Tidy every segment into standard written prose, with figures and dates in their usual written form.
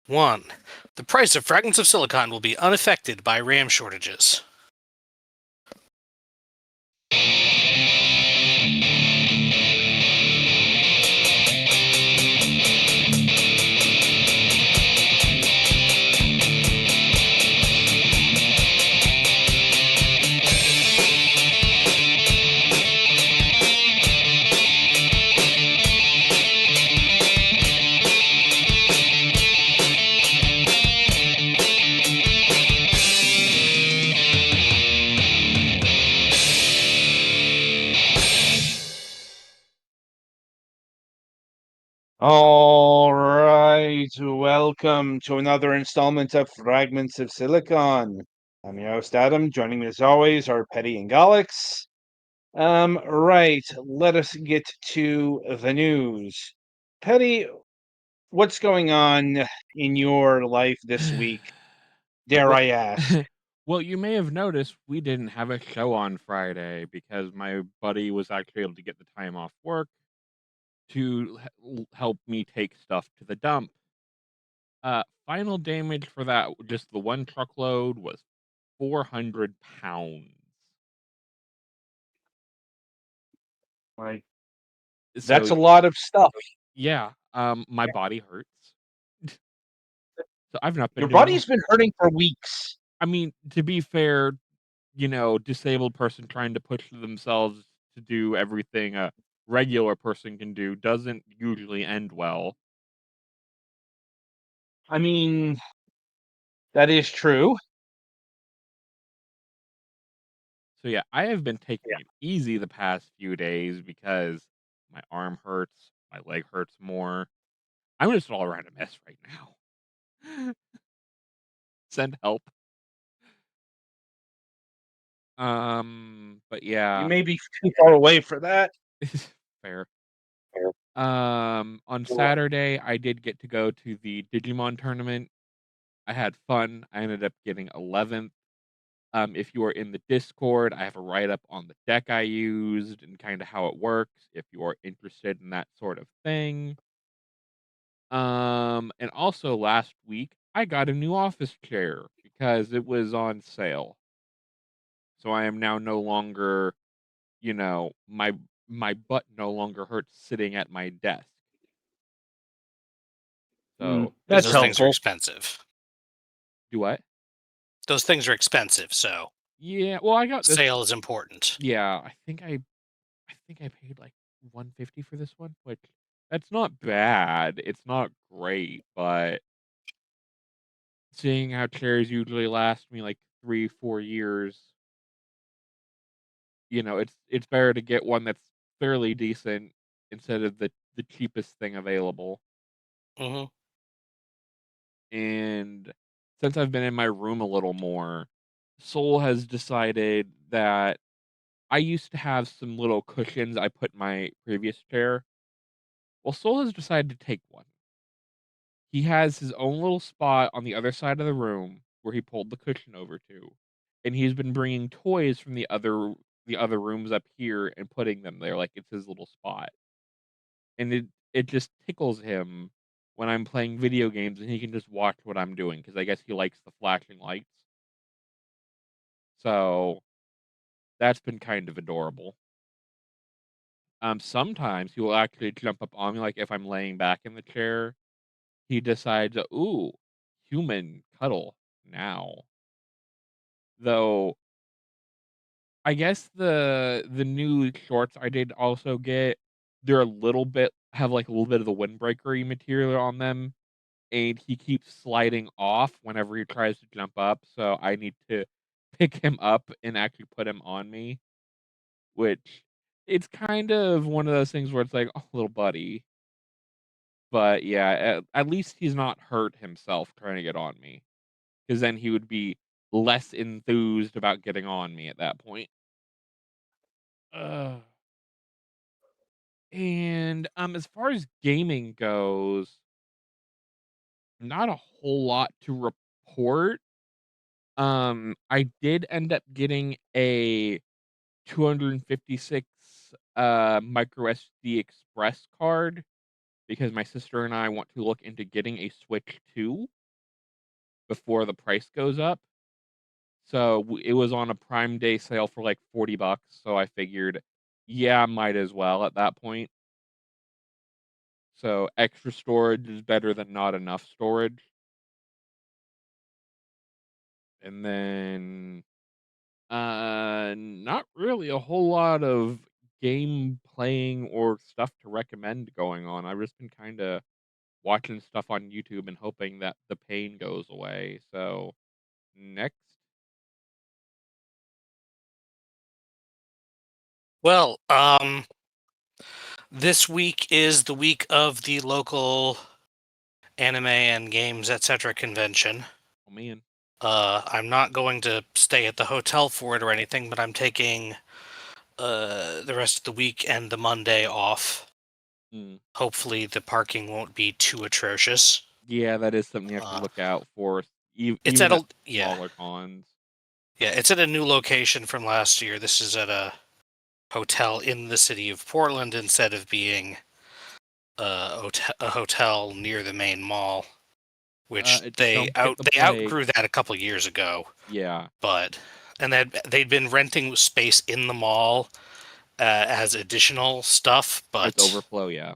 1. The price of Fragments of Silicon will be unaffected by RAM shortages. All right, welcome to another installment of Fragments of Silicon. I'm your host, Adam. Joining me as always are Petty and Galax. Right, let us get to the news. Petty, what's going on in your life this week? Dare Well, I ask? well, you may have noticed we didn't have a show on Friday because my buddy was actually able to get the time off work to help me take stuff to the dump. Final damage for that, just the one truckload, was 400 pounds. Like, So that's a lot of stuff. yeah, my body hurts. So I've not Your been doing. body's been hurting for weeks. I mean, to be fair, disabled person trying to push themselves to do everything a regular person can do doesn't usually end well. I mean, that is true. So yeah, I have been taking it easy the past few days because my arm hurts, my leg hurts more. I'm just all around a mess right now. Send help. But You yeah, may be too far away for that. fair. On Saturday, I did get to go to the Digimon tournament. I had fun. I ended up getting 11th. If you are in the Discord, I have a write up on the deck I used and kind of how it works if you are interested in that sort of thing. And also last week, I got a new office chair because it was on sale. So I am now no longer, my butt no longer hurts sitting at my desk. So Because That's those things are helpful. expensive. do what? Those things are expensive, so Yeah, well, I got this. sale is important. Yeah, I think I paid like 150 for this one, which that's not bad. It's not great, but seeing how chairs usually last me like 3, 4 years, it's better to get one that's fairly decent instead of the cheapest thing available. Hmm. And since I've been in my room a little more, Soul has decided that I used to have some little cushions I put in my previous chair. Well, Soul has decided to take one. He has his own little spot on the other side of the room where he pulled the cushion over to, and he's been bringing toys from the other rooms up here and putting them there like it's his little spot. And it just tickles him when I'm playing video games and he can just watch what I'm doing because I guess he likes the flashing lights. So that's been kind of adorable. Sometimes he will actually jump up on me, like if I'm laying back in the chair, he decides, ooh, human cuddle now. Though I guess the new shorts I did also get, they're a little bit have like a little bit of the windbreakery material on them, and he keeps sliding off whenever he tries to jump up. So I need to pick him up and actually put him on me, which it's kind of one of those things where it's like, oh, little buddy. But yeah, at least he's not hurt himself trying to get on me, because then he would be less enthused about getting on me at that point. Ugh. And as far as gaming goes, not a whole lot to report. I did end up getting a 256 micro SD express card because my sister and I want to look into getting a Switch 2. before the price goes up. So it was on a Prime Day sale for like $40. So I figured, yeah, might as well at that point. So extra storage is better than not enough storage. And then not really a whole lot of game playing or stuff to recommend going on. I've just been kind of watching stuff on YouTube and hoping that the pain goes away. So next, Well, this week is the week of the local anime and games, etc. convention. oh man, I'm not going to stay at the hotel for it or anything, but I'm taking the rest of the week and the Monday off. mm, Hopefully, the parking won't be too atrocious. yeah, that is something you have to Uh, look out for, it's even at at a smaller cons. it's at a new location from last year. This is at a hotel in the city of Portland instead of being a hotel near the main mall, which Don't forget to they play. outgrew that a couple years ago. Yeah, But and they'd been renting space in the mall as additional stuff, with but overflow. Yeah,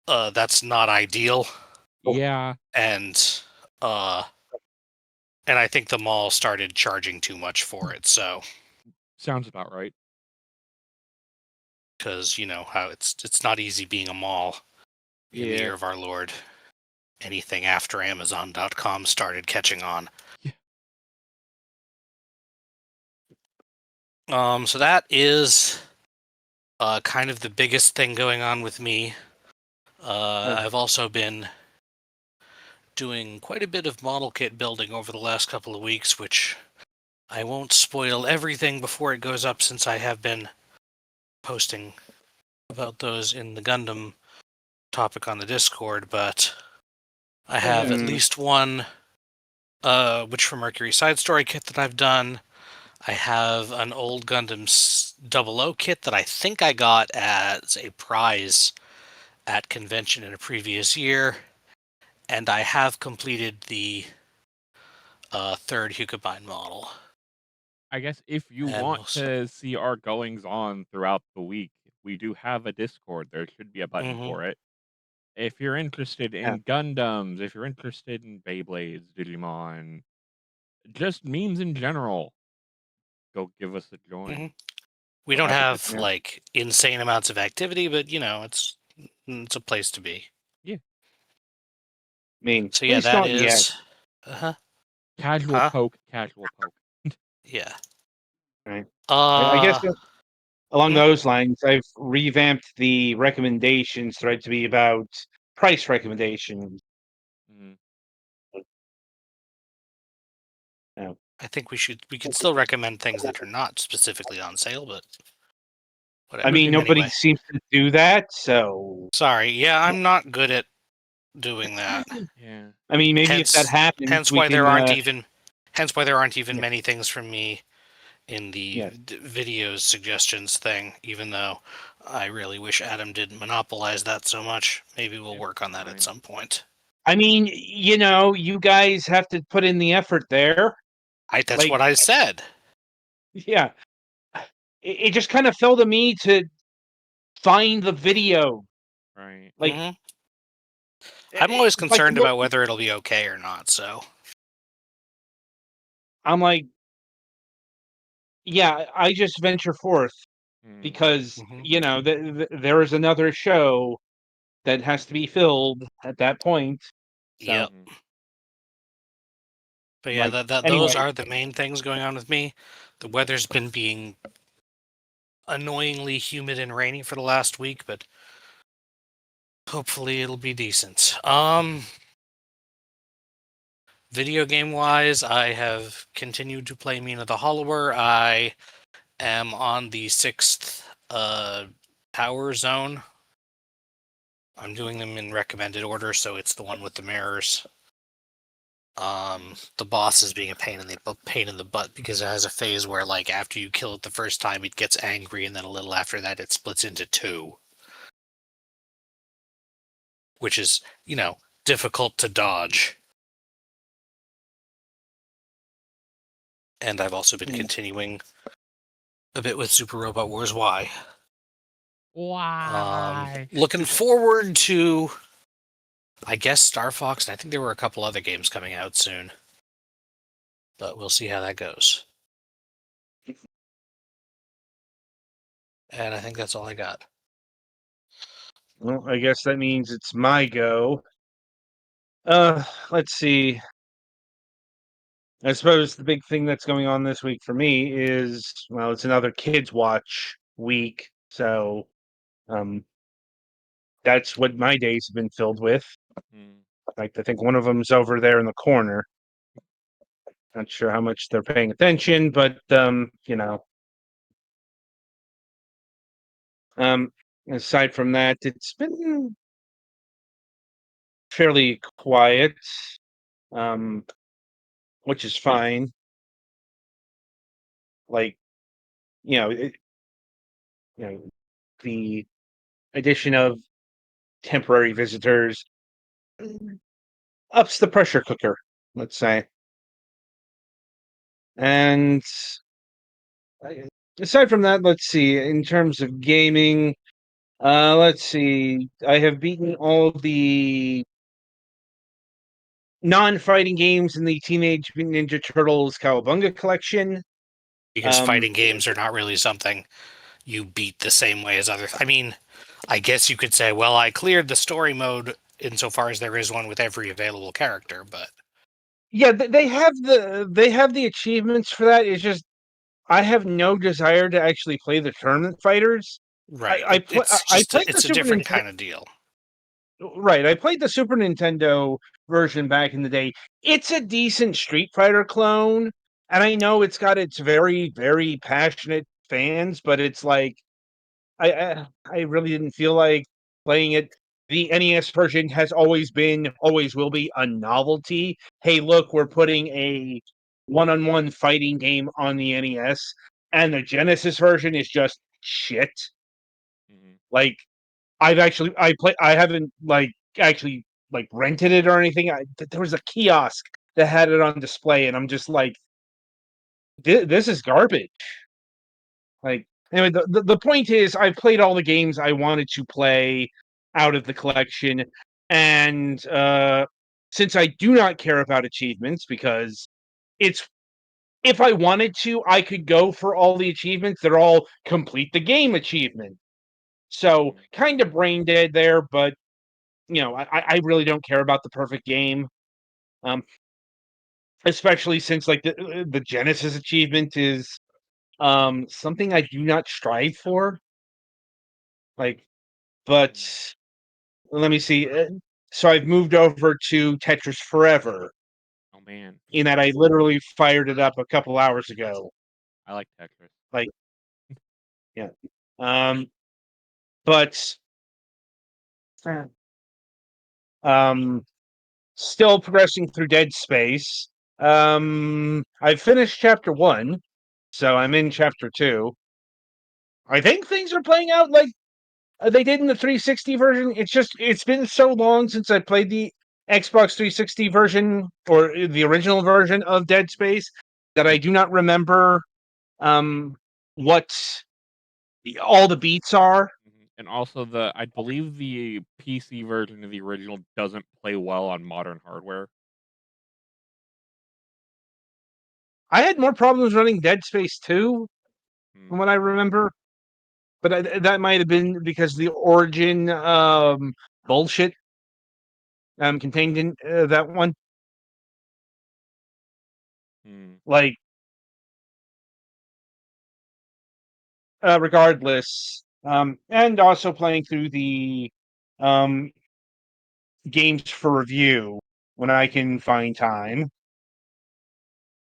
that's not ideal. yeah, And uh, and I think the mall started charging too much for it. So sounds about right. because you know how it's not easy being a mall in the Yeah, year of our Lord. Anything after Amazon.com started catching on. yeah. So that is kind of the biggest thing going on with me. I've also been doing quite a bit of model kit building over the last couple of weeks, which I won't spoil everything before it goes up since I have been posting about those in the Gundam topic on the Discord, but I have at least one Witch from Mercury side story kit that I've done. I have an old Gundam 00 kit that I think I got as a prize at convention in a previous year, and I have completed the third Hukabine model. I guess if you And want to see our goings on throughout the week, we do have a Discord. There should be a button Mhm. for it. If you're interested Yeah. in Gundams, if you're interested in Beyblades, Digimon, just memes in general, go give us a join. Mhm. We We're don't happy to. have Yeah. like insane amounts of activity, but you know, it's a place to be. Yeah, I mean, So at yeah, least that not yet. is uh-huh. casual Huh? poke, casual poke. Yeah. Right. I guess Uh along hmm? those lines, I've revamped the recommendations thread to be about price recommendations. Mhm. Now, I think we could still recommend things that are not specifically on sale, but I whatever. mean, nobody Anyway. seems to do that, so Sorry. Yeah, I'm not good at doing that. Yeah, I mean, maybe if that Hence happens, hence we why can. there aren't even Yeah, many things from me in the yes. videos suggestions thing, even though I really wish Adam didn't monopolize that so much. Maybe we'll it's work on that at fine. some point. I mean, you guys have to put in the effort there. That's Like, what I said. yeah, it just kind of fell to me to find the video. Right. Like, Hmm. I'm always like concerned about whether it'll be okay or not, so. I'm like, yeah, I just venture forth Mhm. because Hmm. there is another show that has to be filled at that point. So, Yep. Mhm. But yeah, like, those anyway, are the main things going on with me. The weather's been being annoyingly humid and rainy for the last week, but hopefully it'll be decent. Video game wise, I have continued to play Mina the Hollower. I am on the sixth power zone. I'm doing them in recommended order, so it's the one with the mirrors. The boss is being a pain in the butt because it has a phase where, like, after you kill it the first time, it gets angry, and then a little after that, it splits into two, which is, you know, difficult to dodge. and I've also been continuing a bit with Super Robot Wars Y. Why? Looking forward to, I guess, Star Fox, and I think there were a couple other games coming out soon. But we'll see how that goes. And I think that's all I got. Well, I guess that means it's my go. Let's see. I suppose the big thing that's going on this week for me is, well, it's another Kids Watch week, so that's what my days have been filled with. Like, I think one of them's over there in the corner. Not sure how much they're paying attention, but aside from that, it's been fairly quiet, which is fine. Like, the addition of temporary visitors ups the pressure cooker, let's say. And aside from that, let's see. In terms of gaming, let's see. I have beaten all the non-fighting games in the Teenage Mutant Ninja Turtles Cowabunga collection. Because fighting games are not really something you beat the same way as others. I mean, I guess you could say, well, I cleared the story mode insofar as there is one with every available character, but yeah, they have the achievements for that. It's just I have no desire to actually play the tournament fighters. right. I played the It's a Super different Nintendo. kind of deal. Right, I played the Super Nintendo version back in the day. It's a decent Street Fighter clone, and I know it's got its very, very passionate fans, but it's like I really didn't feel like playing it. The NES version has always been, always will be a novelty. Hey, look, we're putting a one-on-one fighting game on the NES, and the Genesis version is just shit. Like, I haven't actually rented it or anything. There was a kiosk that had it on display, and I'm just like, this is garbage. Like, anyway, the point is, I've played all the games I wanted to play out of the collection, and since I do not care about achievements, because it's if I wanted to, I could go for all the achievements. They're all complete the game achievement. So kind of brain dead there, but I really don't care about the perfect game. Especially since the Genesis achievement is something I do not strive for. Like, but let me see. So I've moved over to Tetris Forever, Oh man, in that I literally fired it up a couple hours ago. I like Tetris. Like, yeah. But still progressing through Dead Space. I've finished chapter 1, so I'm in chapter 2. I think things are playing out like they did in the 360 version. It's been so long since I played the Xbox 360 version or the original version of Dead Space that I do not remember what all the beats are. And also I believe the PC version of the original doesn't play well on modern hardware. I had more problems running Dead Space 2 from what I remember. But that might have been because the origin bullshit contained in that one. Like, regardless, and also playing through the games for review when I can find time.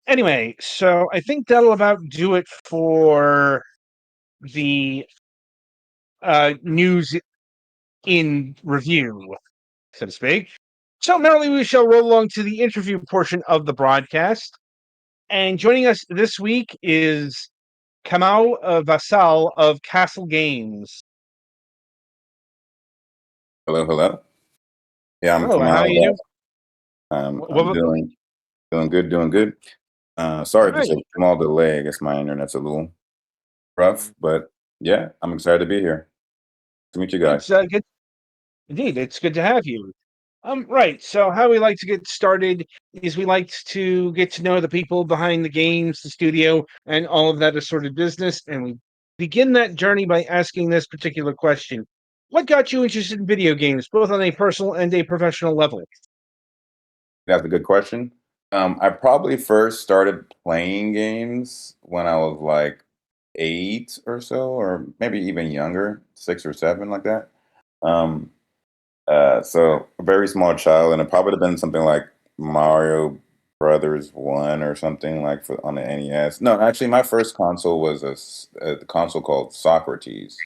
Anyway, so I think that'll about do it for the news in review, so to speak. So, merrily, we shall roll along to the interview portion of the broadcast. And joining us this week is Kamau Vassall of Kassle Games. Hello, hello. Yeah, I'm Hello, how are you Kamau. doing? I'm doing good, doing good. Sorry for Right. the small delay. I guess my internet's a little rough, but yeah, I'm excited to be here. To meet you guys. It's good. Indeed, it's good to have you. Right. So, how we like to get started is we like to get to know the people behind the games, the studio, and all of that assorted business. And we begin that journey by asking this particular question: what got you interested in video games, both on a personal and a professional level? That's a good question. I probably first started playing games when I was like 8 or so, or maybe even younger, 6 or 7, like that. Um, so a very small child, and it probably would have been something like Mario Brothers 1 or something like for on the NES. No, actually, my first console was a console called Socrates.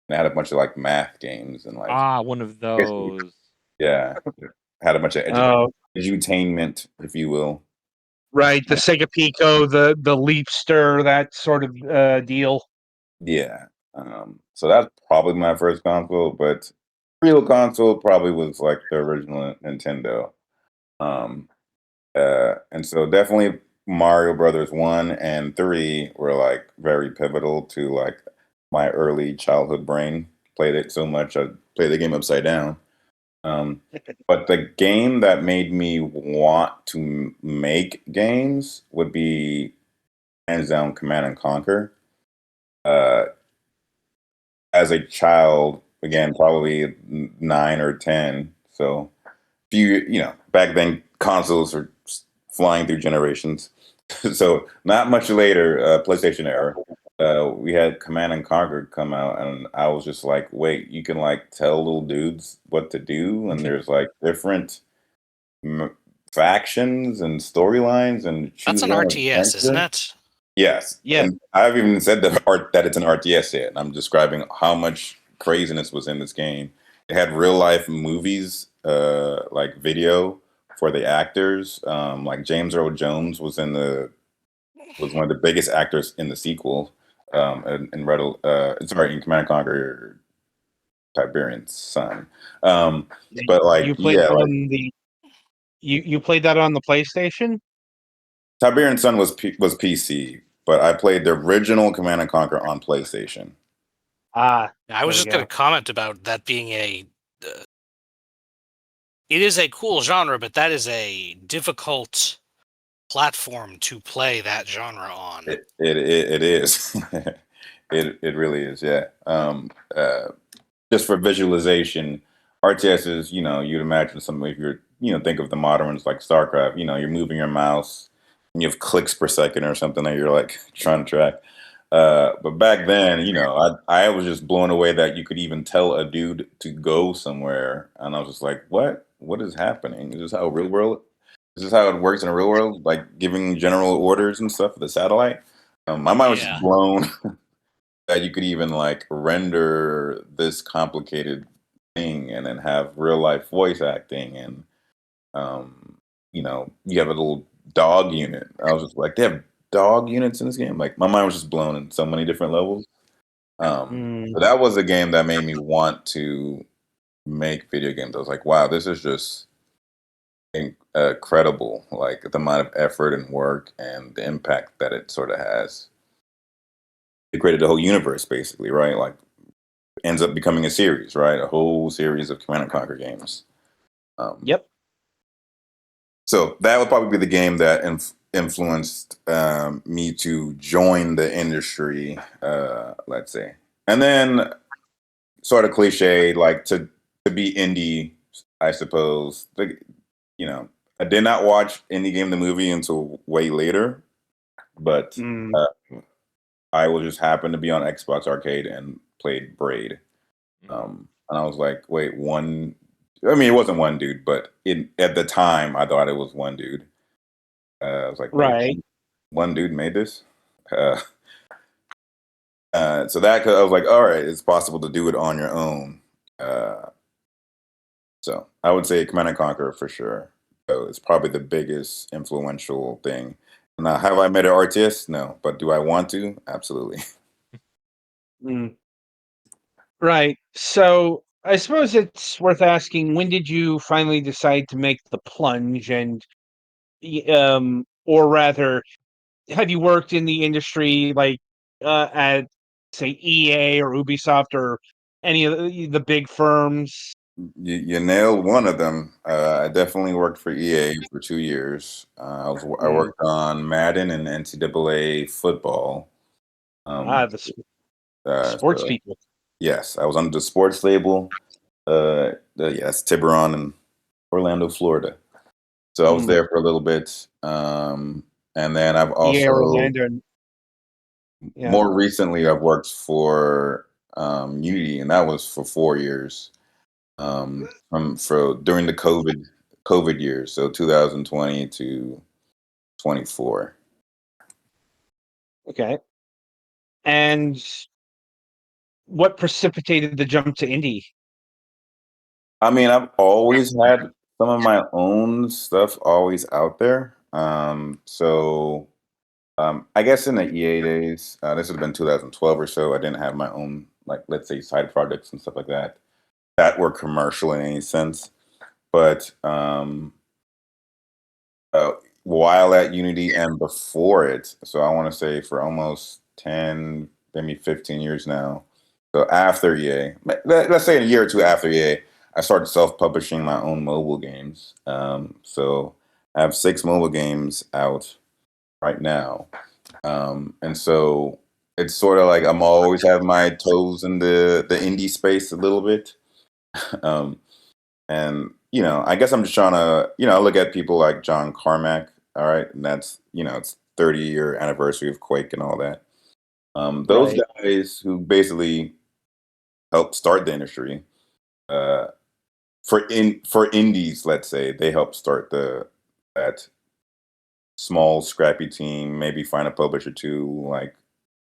And it had a bunch of like math games and like One of I guess you- those. yeah, had a bunch of Oh, edutainment, if you will. right. The Sega Pico, the Leapster, that sort of deal. Yeah. So that's probably my first console, but real console probably was like the original Nintendo. Um, and so definitely Mario Brothers 1 and 3 were like very pivotal to like my early childhood brain. Played it so much I played the game upside down. But the game that made me want to make games would be hands down Command and Conquer. Uh, as a child, again, probably 9 or 10. So, back then consoles are flying through generations. So, not much later, PlayStation era, we had Command and Conquer come out, and I was just like, wait, you can like tell little dudes what to do, and there's like different m- factions and storylines and That's choose an your own RTS, isn't adventure. it? Yes, Yeah. and I've even said that it's an RTS yet. I'm describing how much craziness was in this game. It had real life movies, like video for the actors. Like James Earl Jones was one of the biggest actors in the sequel. In Command and Conquer Tiberian's son. Um, but like You played yeah, that like on the you played that on the PlayStation? Tiberian's son was PC, but I played the original Command and Conquer on PlayStation. Ah, I there was we just going go. to comment about that being uh, it is a cool genre, but that is a difficult platform to play that genre on. It is. It really is. Yeah. Just for visualization, RTS is, you'd imagine something if you're, think of the modern ones like StarCraft, you're moving your mouse and you have clicks per second or something that you're like trying to track. But back then, I was just blown away that you could even tell a dude to go somewhere. And I was just like, what? What is happening? Is this how it works in the real world? Like giving general orders and stuff for the satellite? My mind was just Yeah. blown that you could even like render this complicated thing and then have real life voice acting and you have a little dog unit. I was just like, they have dog units in this game. Like my mind was just blown in so many different levels. Mm, But that was a game that made me want to make video games. I was like, wow, this is just incredible. Like the amount of effort and work and the impact that it sort of has. It created a whole universe, basically, right? Like ends up becoming a series, right? A whole series of Command and Conquer games. Um, yep. so that would probably be the game that influenced me to join the industry, let's say. And then, sort of cliche, like to be indie, I suppose. I did not watch Indie Game the movie until way later, but Mm, uh, I will just happen to be on Xbox Arcade and played Braid. And I was like, wait, one. I mean, it wasn't one dude, but at the time, I thought it was one dude. I was like, wait, right. one dude made this. Uh, so that I was like, all right, it's possible to do it on your own. Uh, so I would say Command and Conquer for sure. So it's probably the biggest influential thing. Now, have I made an RTS? No, but do I want to? Absolutely. Mm, right. So I suppose it's worth asking, when did you finally decide to make the plunge, and or rather, have you worked in the industry like at say EA or Ubisoft or any of the big firms? You nailed one of them. I definitely worked for EA for 2 years. I Mm. worked on Madden and NCAA football. Um, The sports so people. yes, I was under the sports label. Yes, Tiburon in Orlando, Florida. So I was Mm. there for a little bit, and then I've EA also Orlando. Yeah. more recently I've worked for Unity, and that was for 4 years. For during the COVID years, so 2020 to 24. Okay. And what precipitated the jump to indie? I mean, I've always had some of my own stuff always out there. I guess in the EA days, this would have been 2012 or so. I didn't have my own, like, let's say, side projects and stuff like that were commercial in any sense. But uh, while at Unity and before it, so I want to say for almost 10, maybe 15 years now. So after EA, let's say a year or two after EA, I started self-publishing my own mobile games. So I have 6 mobile games out right now. And so it's sort of like I'm always have my toes in the indie space a little bit. Um, and I guess I'm just trying to, I look at people like John Carmack, all right, and that's, it's 30-year anniversary of Quake and all that. Those Right. guys who basically helped start the industry, uh, for indies, let's say, they helped start that small scrappy team, maybe find a publisher too. Like,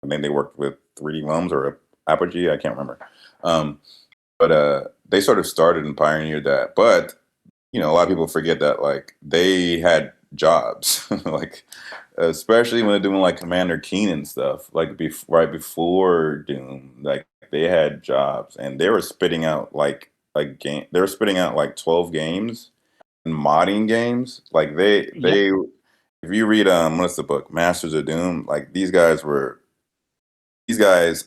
I think they worked with 3D Lums or Apogee, I can't remember. But they sort of started and pioneered that. But a lot of people forget that like they had jobs, like especially when they're doing like Commander Keen and stuff, like right before Doom, like they had jobs and they were spitting out like game. They were spitting out like 12 games and modding games. Like Yep. they if you read what's the book, Masters of Doom, like these guys,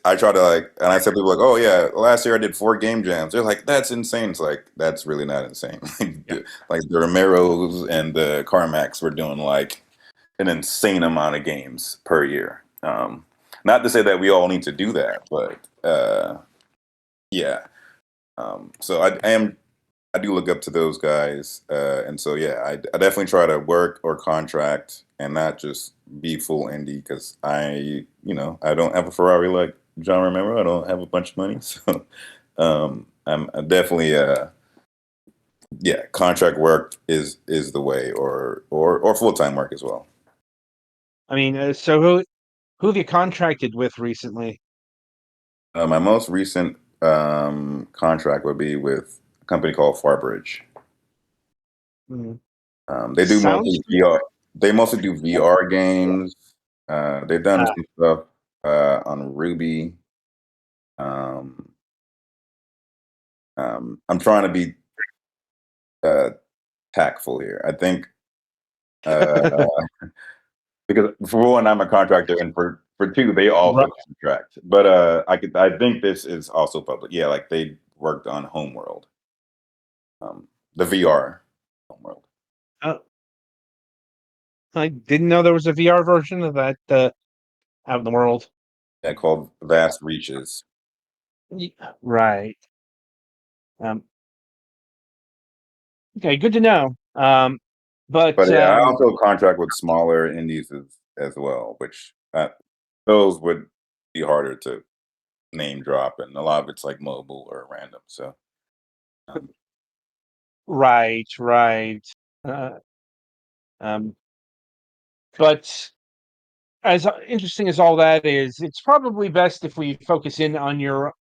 I try to like, and I said people like, oh yeah, last year I did 4 game jams. They're like, that's insane. It's like that's really not insane. Yeah. Like the Romeros and the Carmacks were doing like an insane amount of games per year. Not to say that we all need to do that, but yeah. I do look up to those guys, and so yeah, I definitely try to work or contract and not just be full indie because I don't have a Ferrari like John Romero. I don't have a bunch of money, so I'm definitely yeah, contract work is the way, or full time work as well. I mean, so who have you contracted with recently? My most recent contract would be with a company called Farbridge. Mm. They do Sounds. mostly VR. They mostly do VR games. They've done Uh, some stuff on Ruby. Um, I'm trying to be uh, tactful here. I think uh, because for one, I'm a contractor, and for two, they Right. also contract. But I think this is also public. Yeah, like they worked on Homeworld, the VR Homeworld. uh, I didn't know there was a VR version of that out in the world. Yeah, called Vast Reaches. Right. Um, okay, good to know. But But yeah, I also contract with smaller indies as well, which those would be harder to name drop, and a lot of it's like mobile or random. So um, right, right. Uh, um, but as interesting as all that is, it's probably best if we focus in on your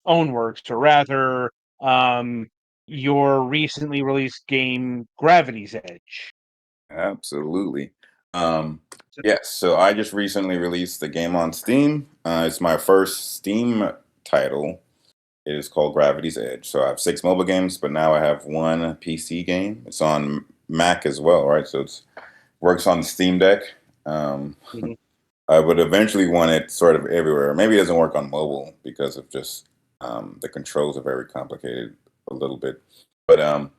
own works, or rather, um, your recently released game, Gravity's Edge. absolutely, yes. So I just recently released the game on Steam. It's my first Steam title. It is called Gravity's Edge. So I have 6 mobile games, but now I have one PC game. It's on Mac as well, right? So it's works on Steam Deck. Um, Mhm. I would eventually want it sort of everywhere. Maybe it doesn't work on mobile because of just the controls are very complicated a little bit. But um,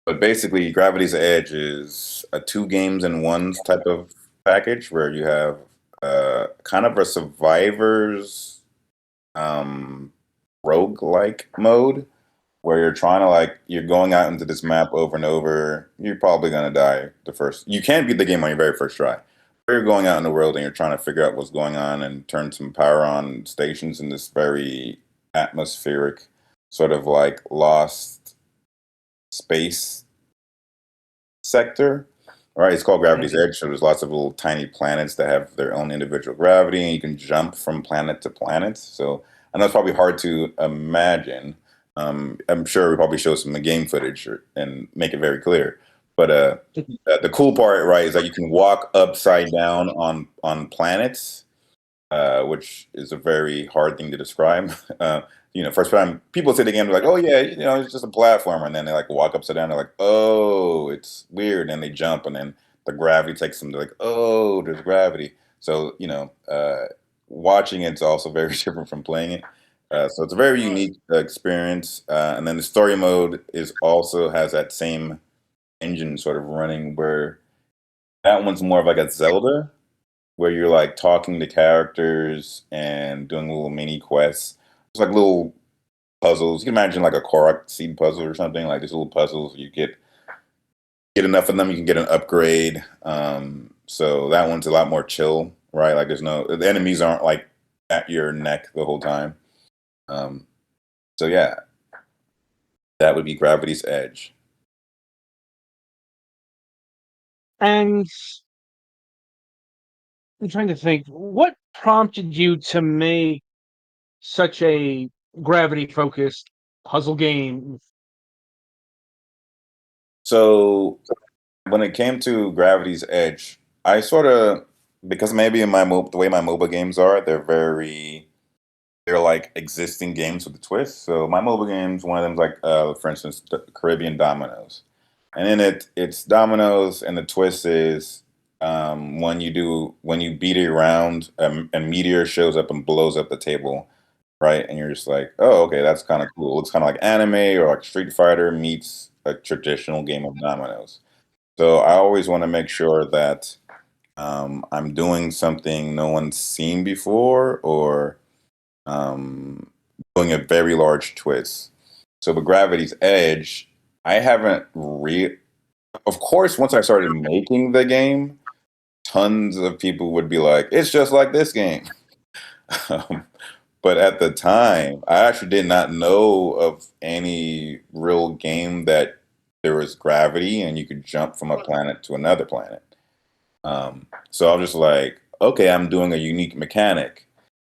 but basically, Gravity's Edge is a two games in one type of package where you have kind of a survivors um, roguelike mode where you're trying to like you're going out into this map over and over. You're probably gonna die the first. You can't beat the game on your very first try. You're going out in the world and you're trying to figure out what's going on and turn some power on stations in this very atmospheric, sort of like lost space sector. Right, it's called Gravity's Edge. So there's lots of little tiny planets that have their own individual gravity, and you can jump from planet to planet. So I know it's probably hard to imagine. I'm sure we probably show some game footage and make it very clear. But the cool part, right, is that you can walk upside down on planets, which is a very hard thing to describe. First time people say the game, they're like, "Oh yeah, it's just a platformer," and then they like walk upside down. They're like, "Oh, it's weird," and they jump, and then the gravity takes them. They're like, "Oh, there's gravity." So watching it's also very different from playing it. So it's a very unique experience. And then the story mode is also has that same engine sort of running, where that one's more of like a Zelda where you're like talking to characters and doing little mini quests. It's like little puzzles. You can imagine like a Korok seed puzzle or something. Like these little puzzles. You get enough of them, you can get an upgrade. So that one's a lot more chill, right? Like the enemies aren't like at your neck the whole time. Um, so yeah, that would be Gravity's Edge. And I'm trying to think, what prompted you to make such a gravity-focused puzzle game? So when it came to Gravity's Edge, I sort of because maybe in the way my mobile games are, they're like existing games with a twist. So my mobile games, one of them's like, for instance, the Caribbean Dominoes, and in it's dominoes, and the twist is when you beat it around, a meteor shows up and blows up the table, right? And you're just like, oh, okay, that's kind of cool. It's kind of like anime or like Street Fighter meets a traditional game of dominoes. So I always want to make sure that I'm doing something no one's seen before, or um, doing a very large twist. So with Gravity's Edge, I haven't Of course, once I started making the game, tons of people would be like, "It's just like this game." um, but at the time, I actually did not know of any real game that there was gravity and you could jump from a planet to another planet. So I was just like, okay, I'm doing a unique mechanic.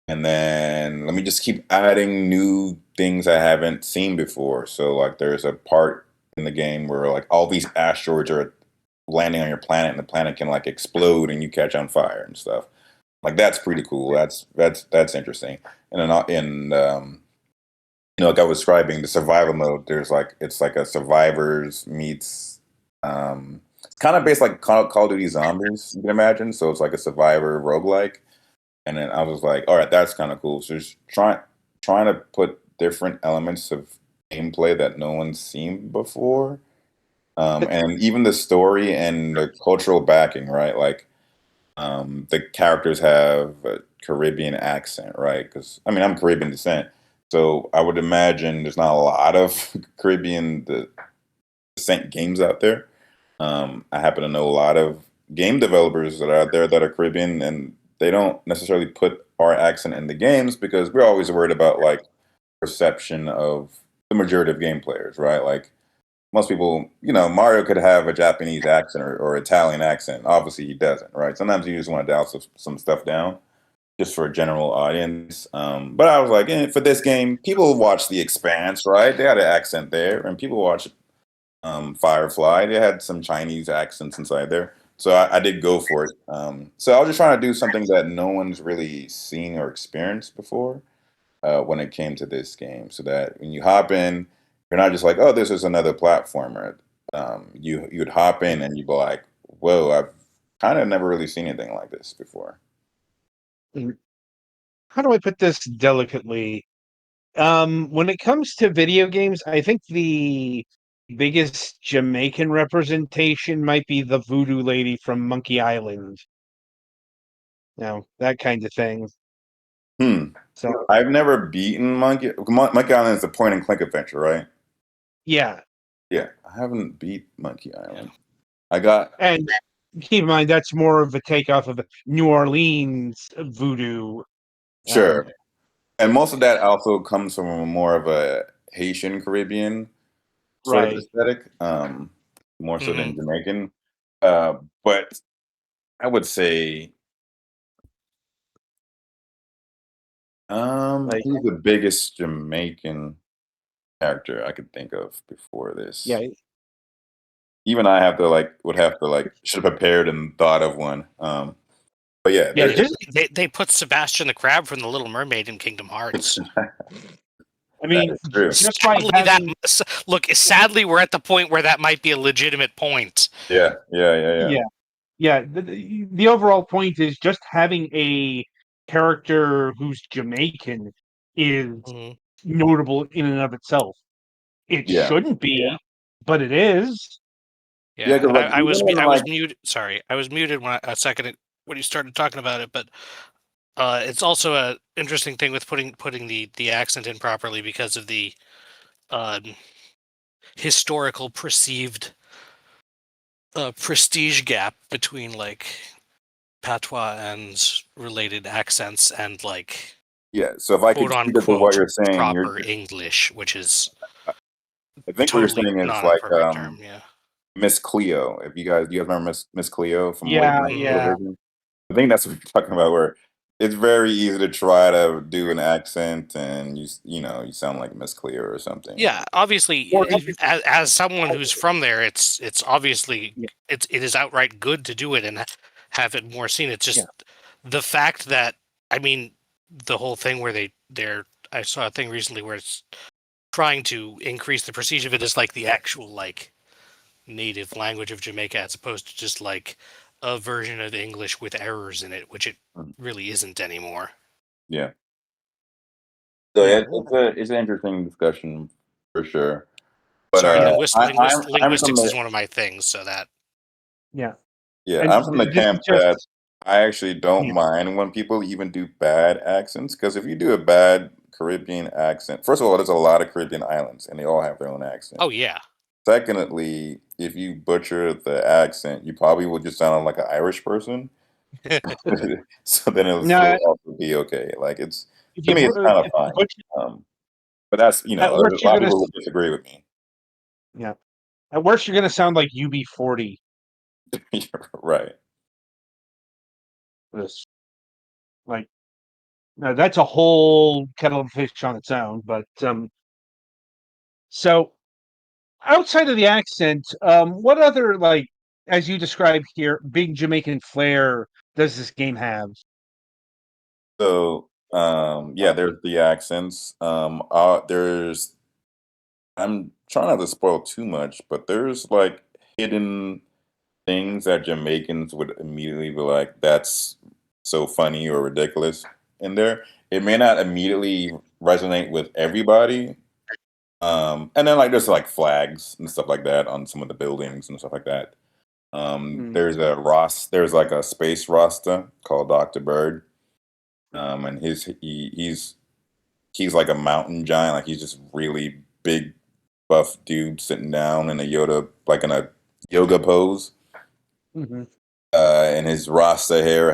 And then let me just keep adding new things I haven't seen before. So like there's a part in the game where like all these asteroids are landing on your planet and the planet can like explode and you catch on fire and stuff. Like that's pretty cool. That's interesting. And then like I was describing the survival mode, there's like it's like a survivors meets it's kind of based like Call of Duty Zombies, you can imagine. So it's like a survivor roguelike. And then I was like, all right, that's kind of cool. So just trying to put different elements of gameplay that no one's seen before. And even the story and the cultural backing, right? Like the characters have a Caribbean accent, right? Because I mean, I'm Caribbean descent, so I would imagine there's not a lot of Caribbean descent games out there. I happen to know a lot of game developers that are out there that are Caribbean, and they don't necessarily put our accent in the games because we're always worried about like perception of the majority of game players, right? Like most people, Mario could have a Japanese accent or Italian accent. Obviously, he doesn't, right? Sometimes you just want to dial some stuff down just for a general audience. But I was like, for this game, people watch The Expanse, right? They had an accent there, and people watch Firefly. They had some Chinese accents inside there. So I did go for it. So I was just trying to do something that no one's really seen or experienced before when it came to this game, so that when you hop in, you're not just like, oh, this is another platformer. You'd hop in and you'd be like, whoa, I've kind of never really seen anything like this before. how do I put this delicately? When it comes to video games, I think the biggest Jamaican representation might be the voodoo lady from Monkey Island. That kind of thing. So I've never beaten Monkey Island is a point and click adventure, right? yeah, Yeah, I haven't beat Monkey Island. I got and keep in mind that's more of a takeoff of New Orleans voodoo. sure, and most of that also comes from more of a Haitian Caribbean sort of Right. aesthetic, more so than Mhm. Jamaican. But I would say, Like, who's the biggest Jamaican character I could think of before this? yeah, Even I would have to should have prepared and thought of one. But yeah, yeah. there. Just, They put Sebastian the Crab from the Little Mermaid in Kingdom Hearts. I That mean, is true. just by Sadly, having, sadly, we're at the point where that might be a legitimate point. Yeah, yeah. yeah. The overall point is just having a character who's Jamaican is Mhm. notable in and of itself. It Yeah, shouldn't be, but it is. yeah. Yeah, Because like even in I like was muted. Sorry, I was muted when you started talking about it. But it's also a interesting thing with putting the accent in properly because of the um, historical perceived prestige gap between like patois and related accents and like yeah. So if I quote could speak to what unquote you're saying, proper English, which is I think what you're totally saying is not a like perfect term. Yeah. Miss Cleo. If do you guys remember Miss Cleo from late Yeah, night Mhm. yeah, television? I think that's what you're talking about. Where it's very easy to try to do an accent, and you sound like Miss Cleo or something. Yeah, obviously, or even, as someone who's from there, it's obviously yeah, it is outright good to do it and have it more seen. It's yeah, just the fact that I mean the whole thing where they're I saw a thing recently where it's trying to increase the prestige of it as like the actual like native language of Jamaica as opposed to just like a version of English with errors in it, which it Mhm. really isn't anymore. Yeah. So yeah, it's an interesting discussion for sure. But Sorry, I'm from linguistics is the one of my things, so that yeah. yeah, And I'm from the this is camp that just, I actually don't yeah, mind when people even do bad accents, because if you do a bad Caribbean accent, first of all, there's a lot of Caribbean islands and they all have their own accent. oh yeah. Secondly, if you butcher the accent, you probably will just sound like an Irish person. So then it'll no. still also be okay. Like it's If to you me, it's kind of if you fine. butcher, Um, but that's at there's worst a you're lot of gonna people who disagree with me. yeah, at worst you're gonna sound like UB40. You're right. This like no, that's a whole kettle of fish on its own. But so outside of the accent, what other like as you described here, big Jamaican flair does this game have? So yeah, there's the accents. There's I'm trying not to spoil too much, but there's like hidden things that Jamaicans would immediately be like, "That's so funny or ridiculous." In there, it may not immediately resonate with everybody. And then like there's like flags and stuff like that on some of the buildings and stuff like that. Mm, There's like a space Rasta called Dr. Bird. And he's like a mountain giant, like he's just really big buff dude sitting down in a yoga pose. mhm, And his Rasta hair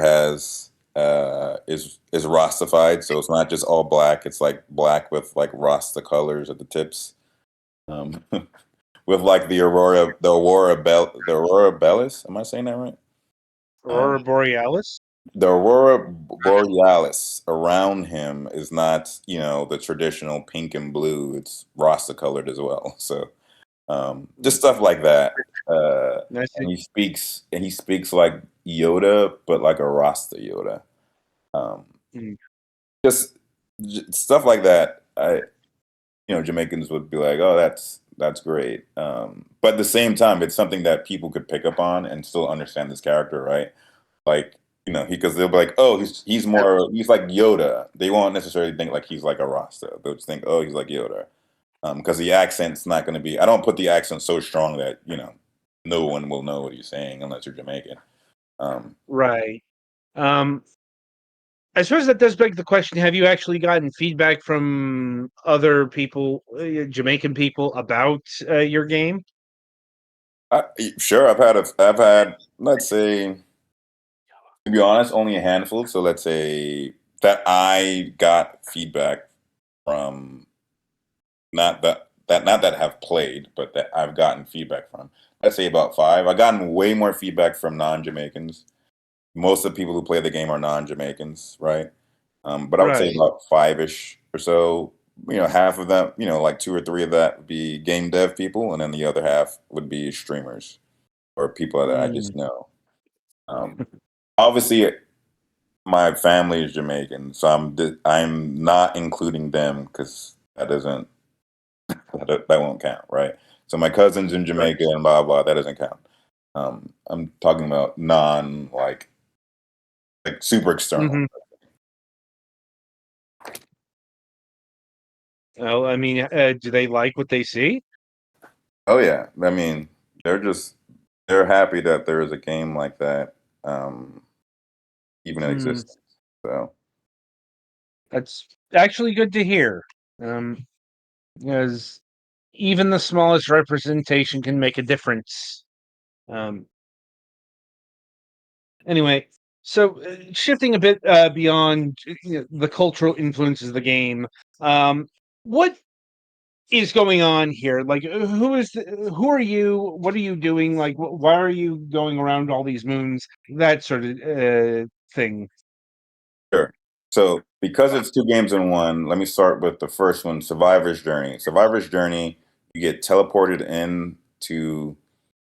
is Rastified, so it's not just all black. It's like black with like Rasta colors at the tips. Um, with like the Aurora Bellis. Am I saying that right? Aurora Um, Borealis. the Aurora Borealis around him is not, the traditional pink and blue. It's Rasta colored as well. So just Mm, stuff like that. that's it. And he speaks like Yoda, but like a Rasta Yoda. Um, Mm, just stuff like that. Jamaicans would be like, "Oh, that's great." But at the same time, it's something that people could pick up on and still understand this character, right? Like because they'll be like, oh, he's like Yoda. They won't necessarily think like he's like a Rasta. They'll just think, oh, he's like Yoda. Because the accent's not going to be. I don't put the accent so strong that no one will know what he's saying unless you're Jamaican. Right. I suppose that does beg the question: have you actually gotten feedback from other people, Jamaican people, about your game? Sure, I've had, let's say, to be honest, only a handful. So let's say that I got feedback from, not that have played, but that I've gotten feedback from. Let's say about five. I've gotten way more feedback from non-Jamaicans. Most of the people who play the game are non-Jamaicans, right? But I would say Right. about five-ish or so. Half of them, like two or three of that would be game dev people, and then the other half would be streamers or people that I Mm. just know. Um, Obviously, my family is Jamaican, so I'm not including them because that won't count, right? So my cousins in Right. Jamaica and blah blah, that doesn't count. I'm talking about non like super external. Hmm. Well, I mean, do they like what they see? Oh yeah, I mean they're happy that there is a game like that um, even in Hmm. existence. So That's actually good to hear. Because even the smallest representation can make a difference. Um, anyway, so shifting a bit beyond the cultural influences of the game, what is going on here? Like, who are you? What are you doing? Like, why are you going around all these moons? That sort of thing. sure. So because it's two games in one, let me start with the first one, Survivor's Journey. Survivor's Journey, you get teleported in to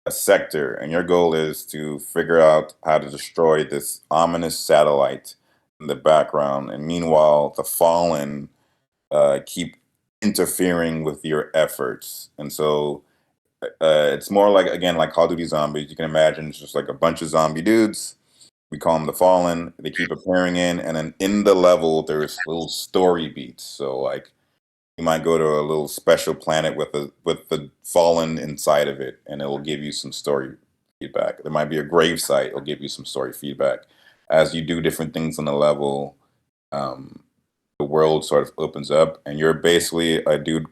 a sector, and your goal is to figure out how to destroy this ominous satellite in the background. And meanwhile, the Fallen keep interfering with your efforts. And so it's more like, again, like Call of Duty Zombies. You can imagine it's just like a bunch of zombie dudes. We call them the Fallen. They keep appearing and then in the level, there's little story beats. So like you might go to a little special planet with the Fallen inside of it, and it will give you some story feedback. There might be a grave site. It'll give you some story feedback as you do different things on the level. Um, the world sort of opens up, and you're basically a dude,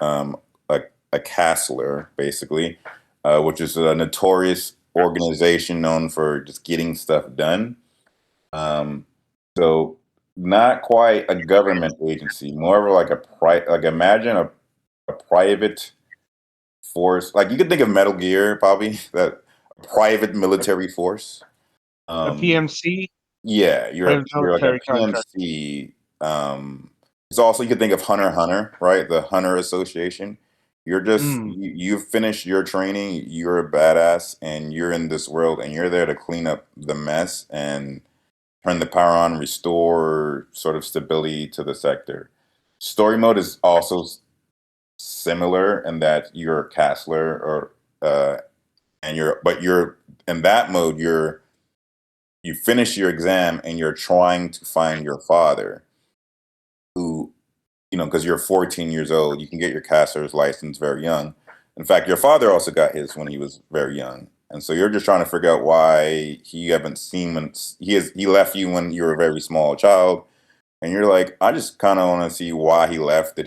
um, a Kassler, basically, which is a notorious organization known for just getting stuff done. Um, so not quite a government agency, more of like like imagine a private force. Like you could think of Metal Gear, probably that a private military force. A Um, PMC, yeah, private you're like a military contract. PMC. It's also you could think of Hunter x Hunter, right? The Hunter Association. Mm. You've finished your training. You're a badass, and you're in this world, and you're there to clean up the mess and turn the power on, restore sort of stability to the sector. Story mode is also similar in that you're a Kassler or you're in that mode you finish your exam and you're trying to find your father who because you're 14 years old, you can get your Kassler's license very young. In fact, your father also got his when he was very young. And so you're just trying to figure out why he haven't seen when he left you when you were a very small child. And you're like, I just kind of want to see why he left.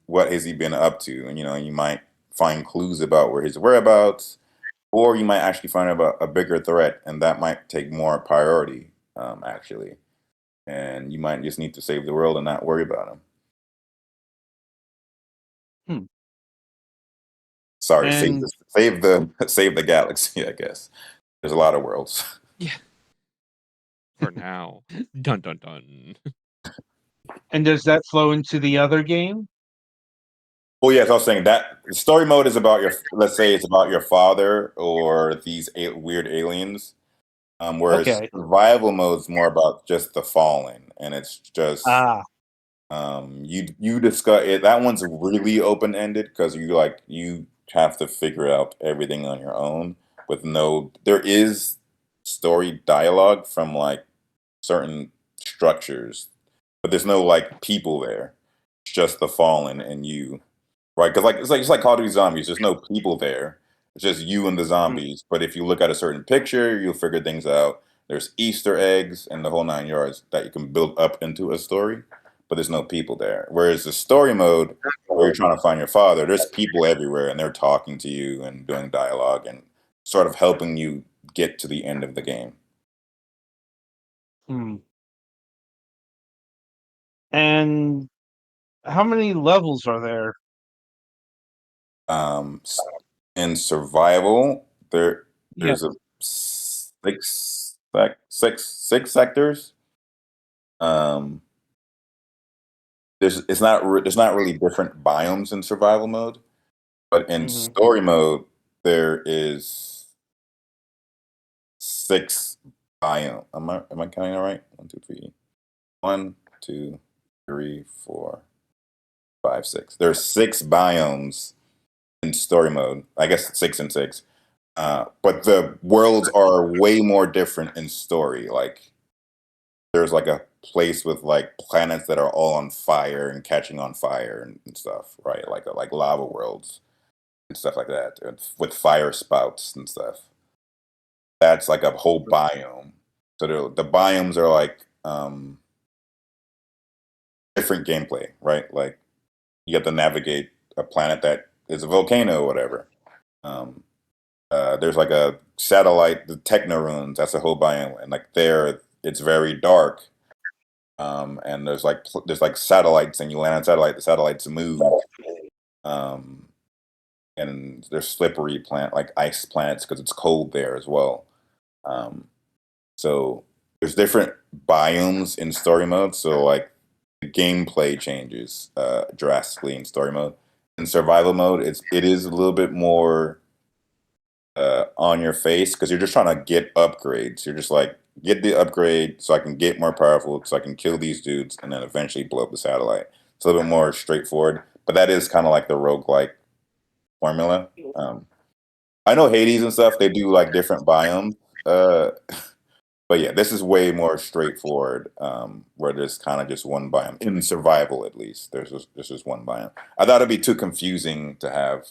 What has he been up to? And you might find clues about where his whereabouts, or you might actually find about a bigger threat, and that might take more priority, actually. And you might just need to save the world and not worry about him. Hmm. Sorry, And save the galaxy. I guess there's a lot of worlds. Yeah. For now. Dun dun dun. does that flow into the other game? Well, yes, I was saying that story mode is about let's say it's about your father or these weird aliens. Whereas Okay. survival mode is more about just the fallen, and it's just Ah. you discuss it. That one's really open ended because you have to figure out everything on your own with no. There is story dialogue from like certain structures, but there's no like people there. It's just the fallen and you, right? Because like it's like Call of Duty Zombies. There's no people there. It's just you and the zombies. But if you look at a certain picture, you'll figure things out. There's Easter eggs and the whole 9 yards that you can build up into a story, but there's no people there. Whereas the story mode, where you're trying to find your father, there's people everywhere and they're talking to you and doing dialogue and sort of helping you get to the end of the game. Hmm. And how many levels are there? S- in survival, Yeah. there's a six sectors. Um, there's not really different biomes in survival mode, but in Mhm. story mode there is six biome. Am I counting that right? 1, 2, 3, 4, 5, 6. There's six biomes in story mode. I guess 6 and 6. But the worlds are way more different in story. Like there's like a place with like planets that are all on fire and catching on fire and stuff, right? Like lava worlds and stuff like that, and with fire spouts and stuff. That's like a whole biome. So the biomes are like different gameplay, right? Like you have to navigate a planet that is a volcano or whatever. Um, there's like a satellite, the Techno ruins. That's a whole biome, and like there, it's very dark. And there's like satellites, and you land on satellite. The satellites move, um, and there's slippery like ice planets because it's cold there as well. Um, so there's different biomes in story mode. So like the gameplay changes drastically in story mode. In survival mode, it is a little bit more on your face because you're just trying to get upgrades. You're just like, get the upgrade so I can get more powerful, so I can kill these dudes, and then eventually blow up the satellite. It's a little bit more straightforward, but that is kind of like the roguelike formula. I know Hades and stuff, they do like different biomes. Uh, but yeah, this is way more straightforward, where there's kind of just one biome. In survival, at least, there's just one biome. I thought it'd be too confusing to have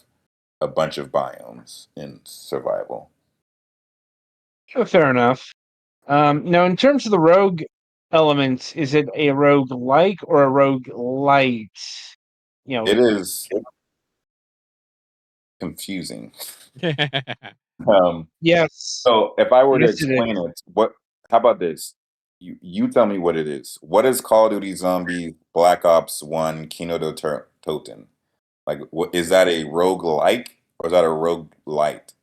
a bunch of biomes in survival. Oh, fair enough. Now, in terms of the rogue elements, is it a rogue like or a rogue light? You know, It is confusing. Um, yes, so if I were to yes, it explain is. it, how about this? You tell me what it is. What is Call of Duty Zombie Black Ops 1 Kino do Toten? Like, what is that, a rogue like or is that a rogue light?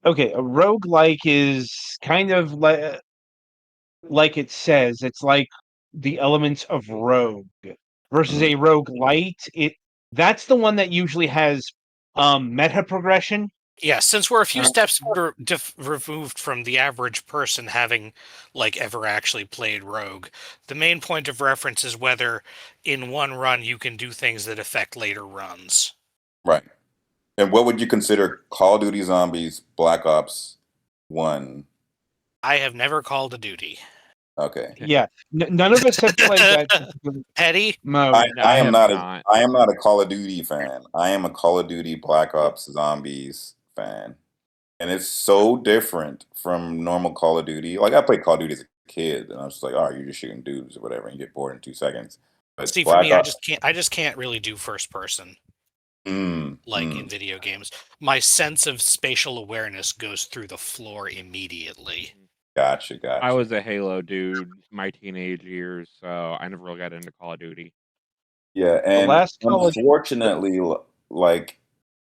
Okay, a rogue like is kind of like it says. It's like the elements of rogue versus Mm, a rogue light. That's the one that usually has meta progression. Yeah, since we're a few Uh, steps removed from the average person having like ever actually played Rogue, the main point of reference is whether in one run you can do things that affect later runs. right. And what would you consider Call of Duty Zombies Black Ops 1? I have never called a duty. Okay. yeah, none of us have played that particular Petty? mode. No, I have not. I am not a Call of Duty fan. I am a Call of Duty Black Ops Zombies fan. And it's so different from normal Call of Duty. Like I played Call of Duty as a kid, and I was just like, "Oh, you're just shooting dudes or whatever, and you get bored in 2 seconds." But See, for Black me, Ops, I just can't really do first person mm, like in mm, video games. My sense of spatial awareness goes through the floor immediately. gotcha, I gotcha. was a Halo dude my teenage years, so I never really got into Call of Duty. Yeah, The and last Call of unfortunately, like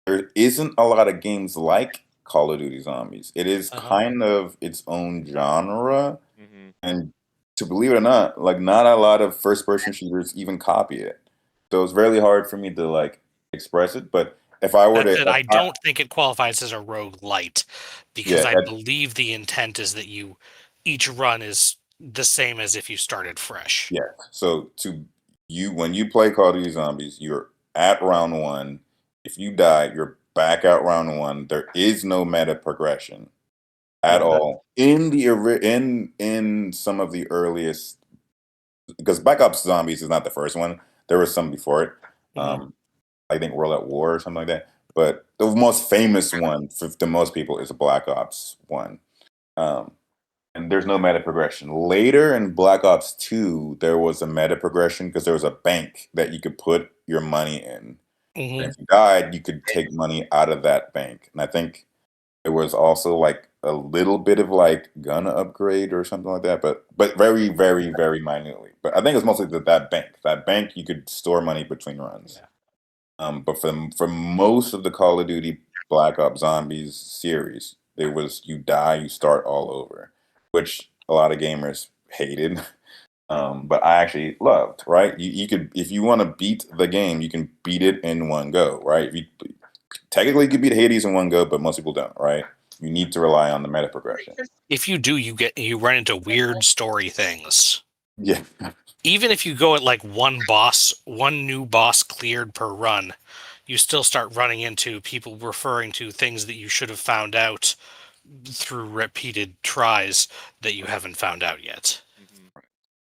there isn't a lot of games like Call of Duty Zombies. It is Uh-huh. kind of its own genre, Hmm. and to believe it or not, like not a lot of first-person shooters even copy it. So it's really hard for me to like express it. But if I were That to, said, I don't think it qualifies as a rogue light because yeah, I believe the intent is that each run is the same as if you started fresh. yeah. So to you, when you play Call of Duty Zombies, you're at round one. If you die, you're back out round one. There is no meta progression. at all. In some of the earliest, because Black Ops Zombies is not the first one. There was some before it. I think World at War or something like that. But the most famous one for to most people is a Black Ops one. Um, and there's no meta progression. Later in Black Ops 2, there was a meta progression because there was a bank that you could put your money in. And if you died, you could take money out of that bank. And I think there was also like a little bit of like gun upgrade or something like that, but very, very, very minutely. But I think it was mostly that bank. That bank you could store money between runs. But for most of the Call of Duty Black Ops Zombies series, it was you die, you start all over, which a lot of gamers hated. But I actually loved, right? You could, if you want to beat the game, you can beat it in one go, right? Technically, you could beat Hades in one go, but most people don't, right? You need to rely on the meta progression. If you do, you run into weird story things. Yeah. Even if you go at like one new boss cleared per run, you still start running into people referring to things that you should have found out through repeated tries that you haven't found out yet.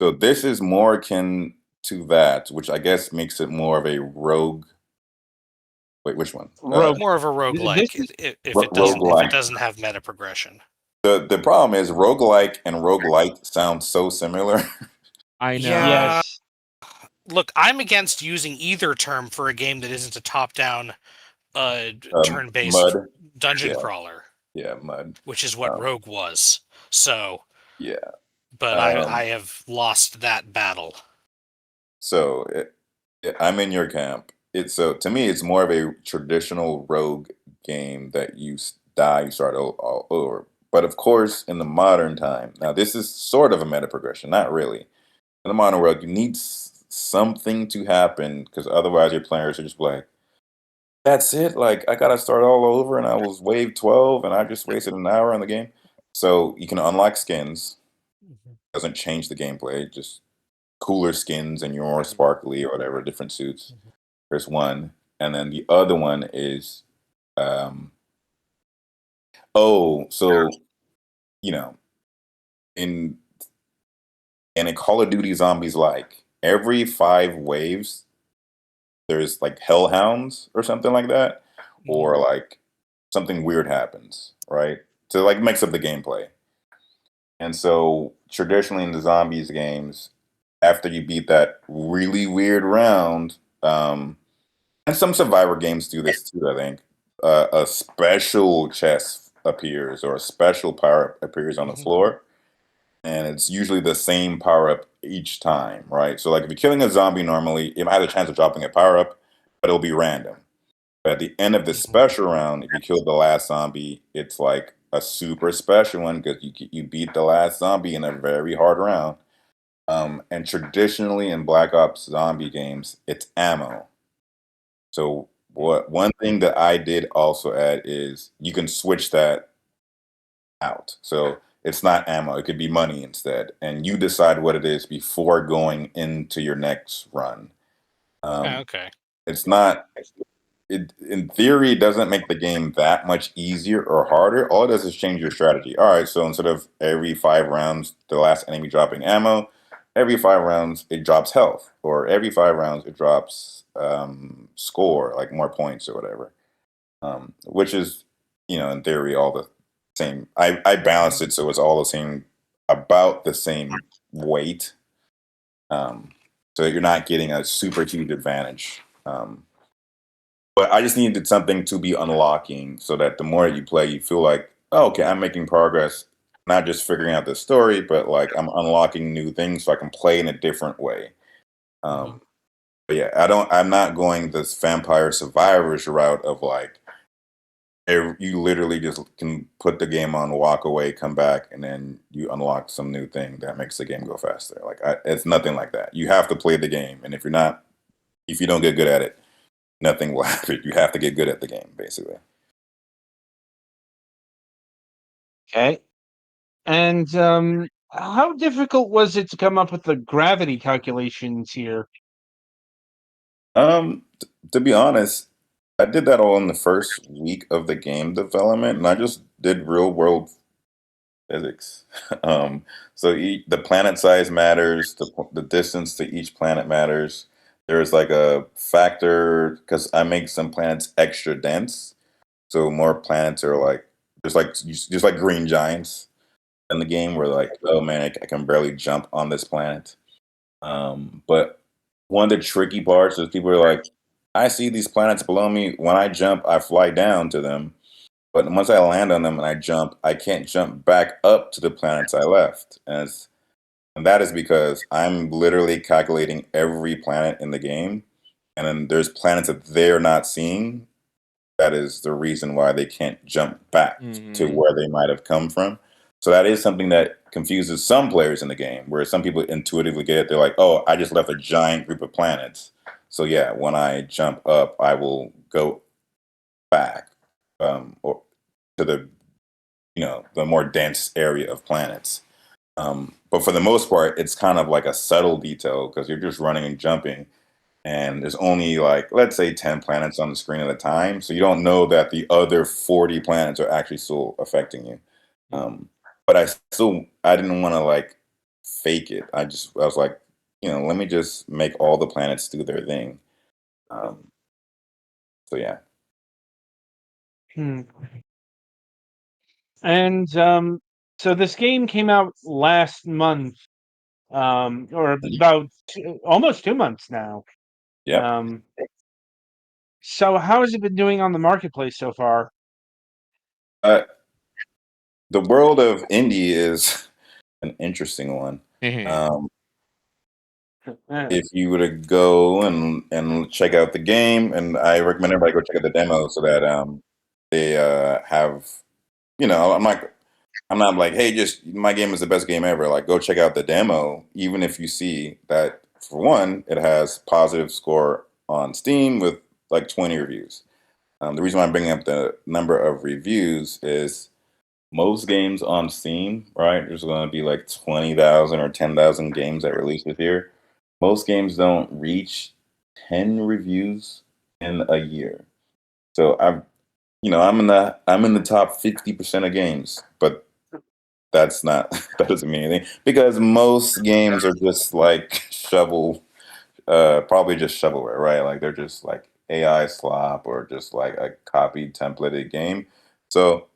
So this is more akin to that, which I guess makes it more of a rogue. Wait, which one? More of a roguelike if it doesn't have meta progression. The problem is roguelike and roguelite sound so similar. I know. Yeah. Yes. Look, I'm against using either term for a game that isn't a top-down turn-based Mud. dungeon crawler. Yeah, Mud. Which is what Rogue was. So yeah. But I have lost that battle. So I'm in your camp. So to me, it's more of a traditional rogue game that you die, you start all over. But of course, in the modern time, now this is sort of a meta progression, not really. In the modern world, you need something to happen because otherwise your players are just like, that's it. Like I gotta start all over, and I was wave 12, and I just wasted an hour on the game. So you can unlock skins. Doesn't change the gameplay. Just cooler skins, and you're more sparkly or whatever, different suits. There's one, and then the other one is, so you know, in a Call of Duty Zombies, like every 5 waves, there's like hellhounds or something like that, or like something weird happens, right? To like mix up the gameplay. And so traditionally in the zombies games, after you beat that really weird round, and some survivor games do this too, I think, a special chest appears or a special power up appears on the floor. And it's usually the same power up each time, right? So like if you're killing a zombie normally, it might have a chance of dropping a power up, but it'll be random. But at the end of the special round, if you kill the last zombie, it's like a super special one because you beat the last zombie in a very hard round. And traditionally in Black Ops zombie games, it's ammo. So one thing that I did also add is you can switch that out. So it's not ammo; it could be money instead, and you decide what it is before going into your next run. Okay. It's not. It in theory doesn't make the game that much easier or harder. All it does is change your strategy. All right, so instead of every 5 rounds the last enemy dropping ammo, every 5 rounds it drops health, or every 5 rounds it drops score, like more points or whatever. Which is, in theory, all the same. I balanced it so it's all the same, about the same weight, so that you're not getting a super huge advantage. But I just needed something to be unlocking so that the more you play, you feel like, oh, okay, I'm making progress, not just figuring out the story, but like I'm unlocking new things so I can play in a different way. But yeah, I'm not going this Vampire Survivors route of like, you literally just can put the game on, walk away, come back, and then you unlock some new thing that makes the game go faster. Like it's nothing like that. You have to play the game, and if you don't get good at it, nothing will happen. You have to get good at the game, basically. Okay. And how difficult was it to come up with the gravity calculations here? To be honest, I did that all in the first week of the game development, and I just did real world physics. So the planet size matters. The distance to each planet matters. There's like a factor because I make some planets extra dense, so more planets are like just like green giants in the game. Where like, oh man, I can barely jump on this planet. But one of the tricky parts is people are like, I see these planets below me. When I jump, I fly down to them. But once I land on them and I jump, I can't jump back up to the planets I left. And that is because I'm literally calculating every planet in the game. And then there's planets that they're not seeing. That is the reason why they can't jump back to where they might have come from. So that is something that confuses some players in the game, where some people intuitively get it. They're like, oh, I just left a giant group of planets. So yeah, when I jump up, I will go back or to the the more dense area of planets. But for the most part, it's kind of like a subtle detail because you're just running and jumping, and there's only like let's say 10 planets on the screen at a time, so you don't know that the other 40 planets are actually still affecting you. But I didn't want to like fake it. I was like, let me just make all the planets do their thing. So yeah. Hmm. And so this game came out last month, or about almost 2 months now. Yep. So how has it been doing on the marketplace so far? The world of indie is an interesting one. If you were to go and check out the game, and I recommend everybody go check out the demo so that they have, I'm not like, hey, just my game is the best game ever. Like, go check out the demo, even if you see that for one, it has positive score on Steam with like 20 reviews. The reason why I'm bringing up the number of reviews is most games on Steam, right? There's going to be like 20,000 or 10,000 games that release this year. Most games don't reach 10 reviews in a year. So I'm in the top 50% of games, but that's not that doesn't mean anything because most games are just like probably just shovelware, right? Like they're just like AI slop or just like a copied templated game. So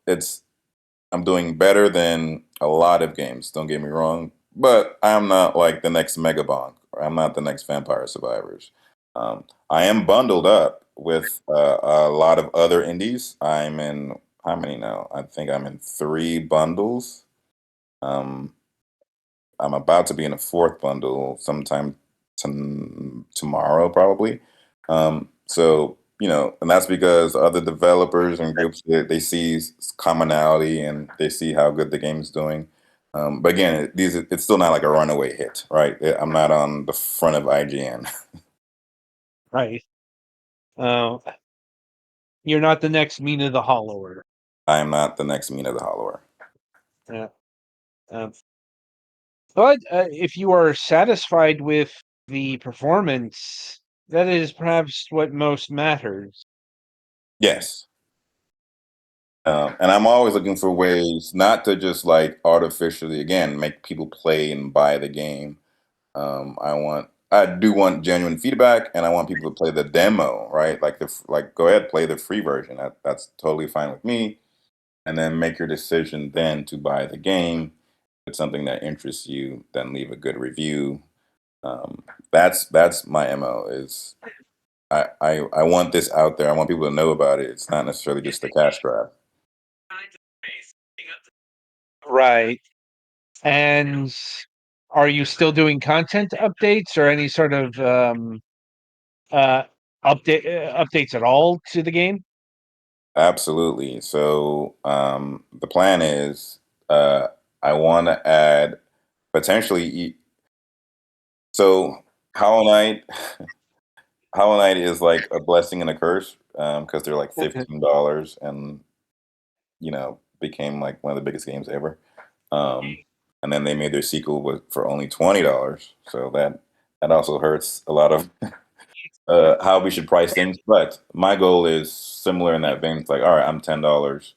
I'm doing better than a lot of games, don't get me wrong, but I'm not like the next Megabonk or I'm not the next Vampire Survivors. I am bundled up with a lot of other indies. I'm in, how many now? I think I'm in 3 bundles. Um, I'm about to be in a 4th bundle sometime tomorrow, probably. So and that's because other developers and groups they see commonality and they see how good the game's doing. But again, it's still not like a runaway hit, right? I'm not on the front of IGN. Right. You're not the next Mina the Hollower. I am not the next Mina the Hollower. Yeah. But if you are satisfied with the performance, that is perhaps what most matters. Yes. And I'm always looking for ways not to just like artificially, again, make people play and buy the game. I do want genuine feedback, and I want people to play the demo, right? Like go ahead, play the free version. That's totally fine with me. And then make your decision then to buy the game. If it's something that interests you, then leave a good review. That's my MO. Is I want this out there. I want people to know about it. It's not necessarily just a cash grab. Right. And are you still doing content updates or any sort of uh, updates at all to the game? Absolutely. So the plan is I want to add potentially. So Hollow Knight, Hollow Knight is like a blessing and a curse because they're like $15 and became like one of the biggest games ever. And then they made their sequel for only $20, so that also hurts a lot of how we should price things. But my goal is similar in that vein. It's like, all right, I'm $10.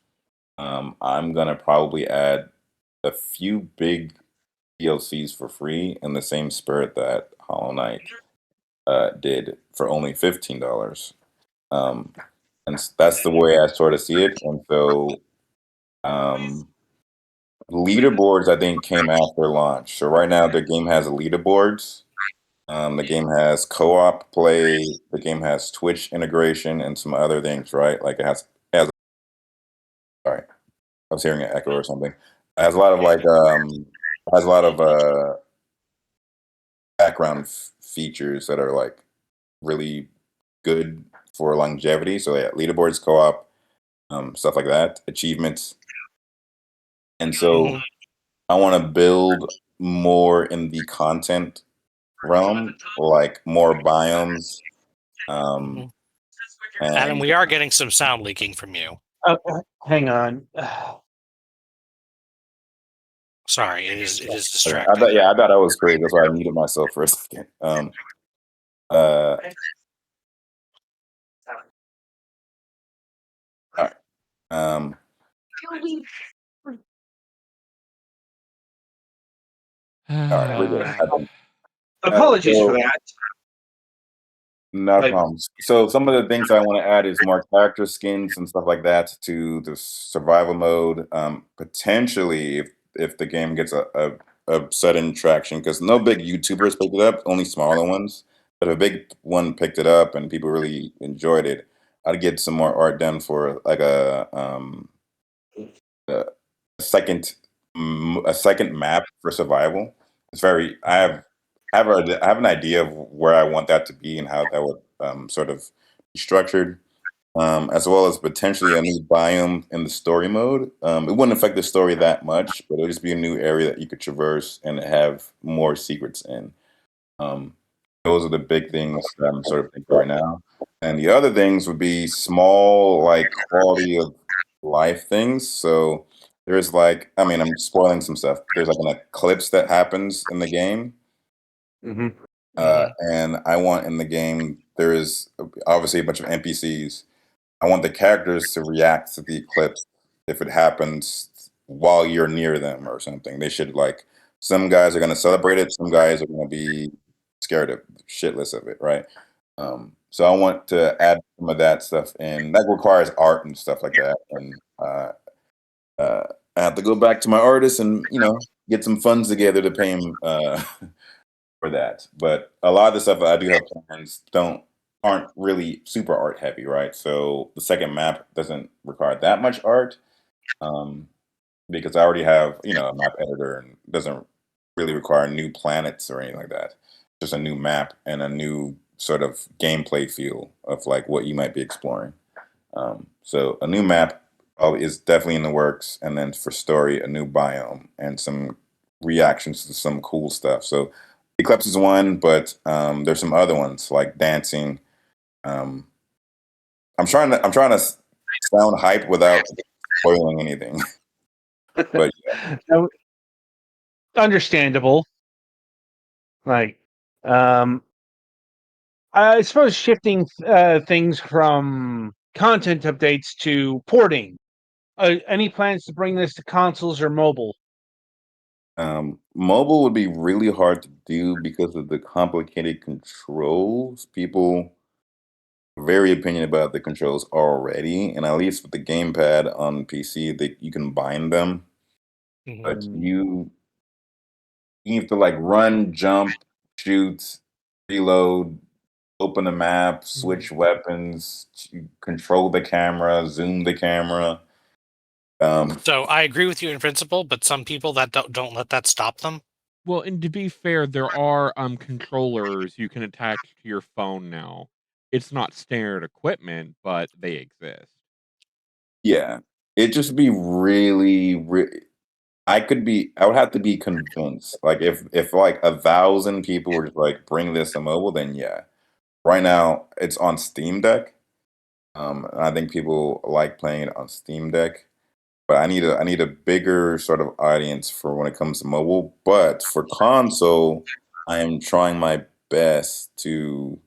I'm gonna probably add a few big DLCs for free in the same spirit that Hollow Knight did for only $15. Um, and that's the way I sort of see it. And so um, leaderboards, I think, came after launch. So right now, the game has leaderboards. The game has co-op play. The game has Twitch integration and some other things, right? Like it has. Sorry, I was hearing an echo or something. It has a lot of has a lot of background features that are like really good for longevity. So yeah, leaderboards, co-op, stuff like that, achievements, and so Mhm. I want to build more in the content realm, like more biomes, um, Mhm. Adam, and we are getting some sound leaking from you. Hang on. Sorry, it is okay, distracting. I thought I was crazy. That's why I muted myself for a second. Uh, all right. All right, we're good. I think. Apologies for So that. not a Like, problem. So some of the things I want to add is more character skins and stuff like that to the survival mode. Potentially, if the game gets a sudden traction, because no big YouTubers picked it up, only smaller ones. But if a big one picked it up and people really enjoyed it, I'd get some more art done for like a second a second map for survival. It's very I have an idea of where I want that to be and how that would sort of be structured, as well as potentially a new biome in the story mode. It wouldn't affect the story that much, but it would just be a new area that you could traverse and have more secrets in. Um, those are the big things that I'm sort of thinking right now. And the other things would be small, like quality of life things. So there's like, I mean, I'm spoiling some stuff. But there's like an eclipse that happens in the game, mhm. and I want in the game there is obviously a bunch of NPCs. I want the characters to react to the eclipse if it happens while you're near them or something. They should like some guys are going to celebrate it, some guys are going to be scared of shitless of it, right? So I want to add some of that stuff in. That requires art and stuff like that, and uh, I have to go back to my artist and get some funds together to pay him for that. But a lot of the stuff I do have plans aren't really super art heavy, right? So the second map doesn't require that much art, um, because I already have a map editor and doesn't really require new planets or anything like that. Just a new map and a new sort of gameplay feel of like what you might be exploring. So a new map is definitely in the works, and then for story, a new biome and some reactions to some cool stuff. So Eclipse is one, but there's some other ones like dancing. Um, I'm trying to sound hype without spoiling anything. But Now, understandable. Like, um, I suppose shifting things from content updates to porting. Any plans to bring this to consoles or mobile? mobile would be really hard to do because of the complicated controls. People are very opinionated about the controls already, and at least with the gamepad on PC, you can bind them, Mhm. but you have to like run, jump, shoot, reload, open a map, switch weapons, control the camera, zoom the camera. So I agree with you in principle, but some people that don't let that stop them. Well, and to be fair, there are controllers you can attach to your phone now. It's not standard equipment, but they exist. yeah, it just be really, I would have to be convinced. Like if like 1,000 people were just like bring this to mobile, then yeah. Right now it's on Steam Deck. And I think people like playing it on Steam Deck. But I need a bigger sort of audience for when it comes to mobile. But for console, I am trying my best to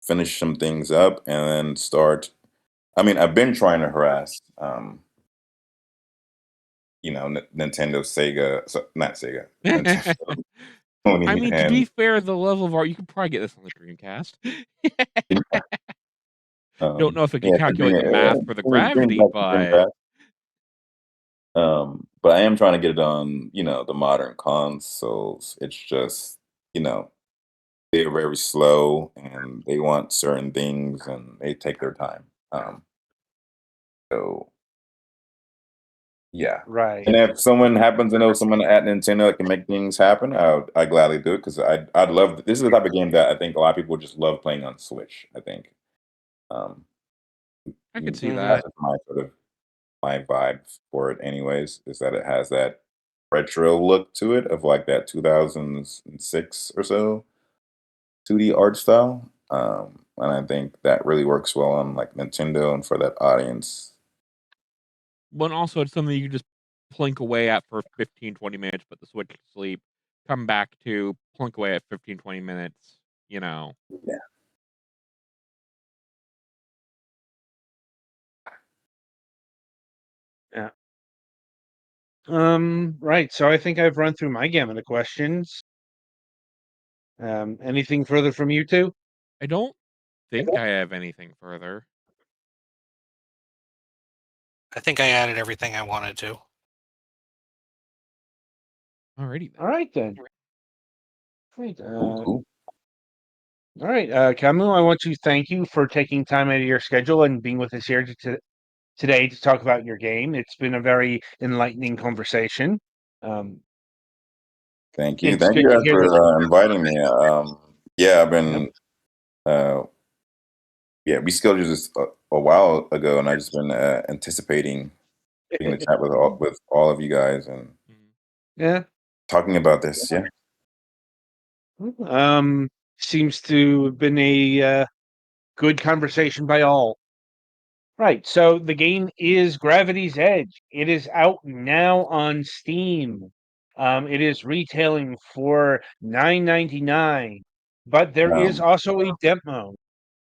finish some things up and then start. I mean, I've been trying to harass Nintendo, Sega, so not Sega, Nintendo, Sony, I mean, to be fair, the level of art, you could probably get this on the Dreamcast. Don't know if it can calculate the math for the gravity, but but I am trying to get it on, the modern consoles. It's just, they're very slow and they want certain things and they take their time. So yeah. Right. And if someone happens to know someone at Nintendo that can make things happen, I'd gladly do it because I'd love. This is the type of game that I think a lot of people just love playing on Switch. I think I could see Mhm. that. that's my vibe for it. Anyways, is that it has that retro look to it of like that 2006 or so 2D art style, and I think that really works well on like Nintendo and for that audience. But also, it's something you can just plink away at for 15, 20 minutes, put the Switch to sleep, come back to, plink away at 15, 20 minutes, Yeah. Yeah. Right. So I think I've run through my gamut of questions. Anything further from you two? I don't think I have anything further. I think I added everything I wanted to. Alrighty then. All right then. Great. Cool. All right, Kamau, I want to thank you for taking time out of your schedule and being with us here today to talk about your game. It's been a very enlightening conversation. Thank you. It's Thank good you to guys hear that. for inviting me. Yeah, I've Yep. been. Yeah, we scheduled this a while ago, and I've just been anticipating being in the chat with all of you guys and Yeah. talking about this. Yeah. Seems to have been a good conversation by all. Right. So the game is Gravity's Edge. It is out now on Steam. It is retailing for $9.99, but there is also a demo.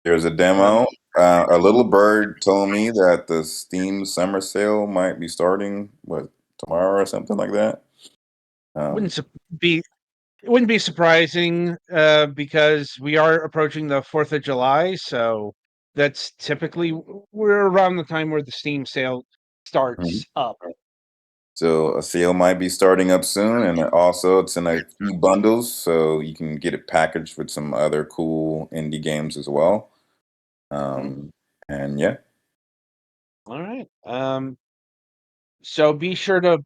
There's a demo. A little bird told me that the Steam summer sale might be starting tomorrow or something like that. Wouldn't be it wouldn't be surprising because we are approaching the 4th of July, so that's typically we're around the time where the Steam sale starts up. So a sale might be starting up soon, and also it's in a few bundles, so you can get it packaged with some other cool indie games as well. And yeah, All right. So be sure to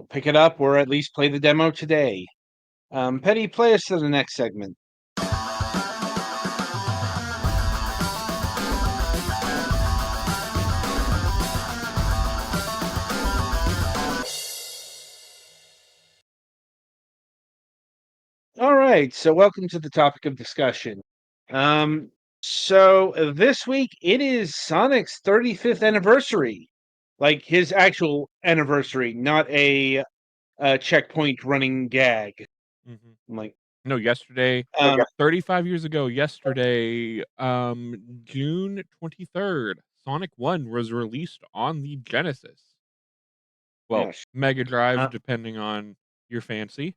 pick it up or at least play the demo today. Petty, play us to the next segment. All right, so welcome to the topic of discussion. So this week it is Sonic's 35th anniversary, like his actual anniversary, not a checkpoint running gag. Like No, yesterday, 35 years ago, yesterday, June 23rd, Sonic 1 was released on the Genesis. Well, yes. Mega Drive, depending on your fancy.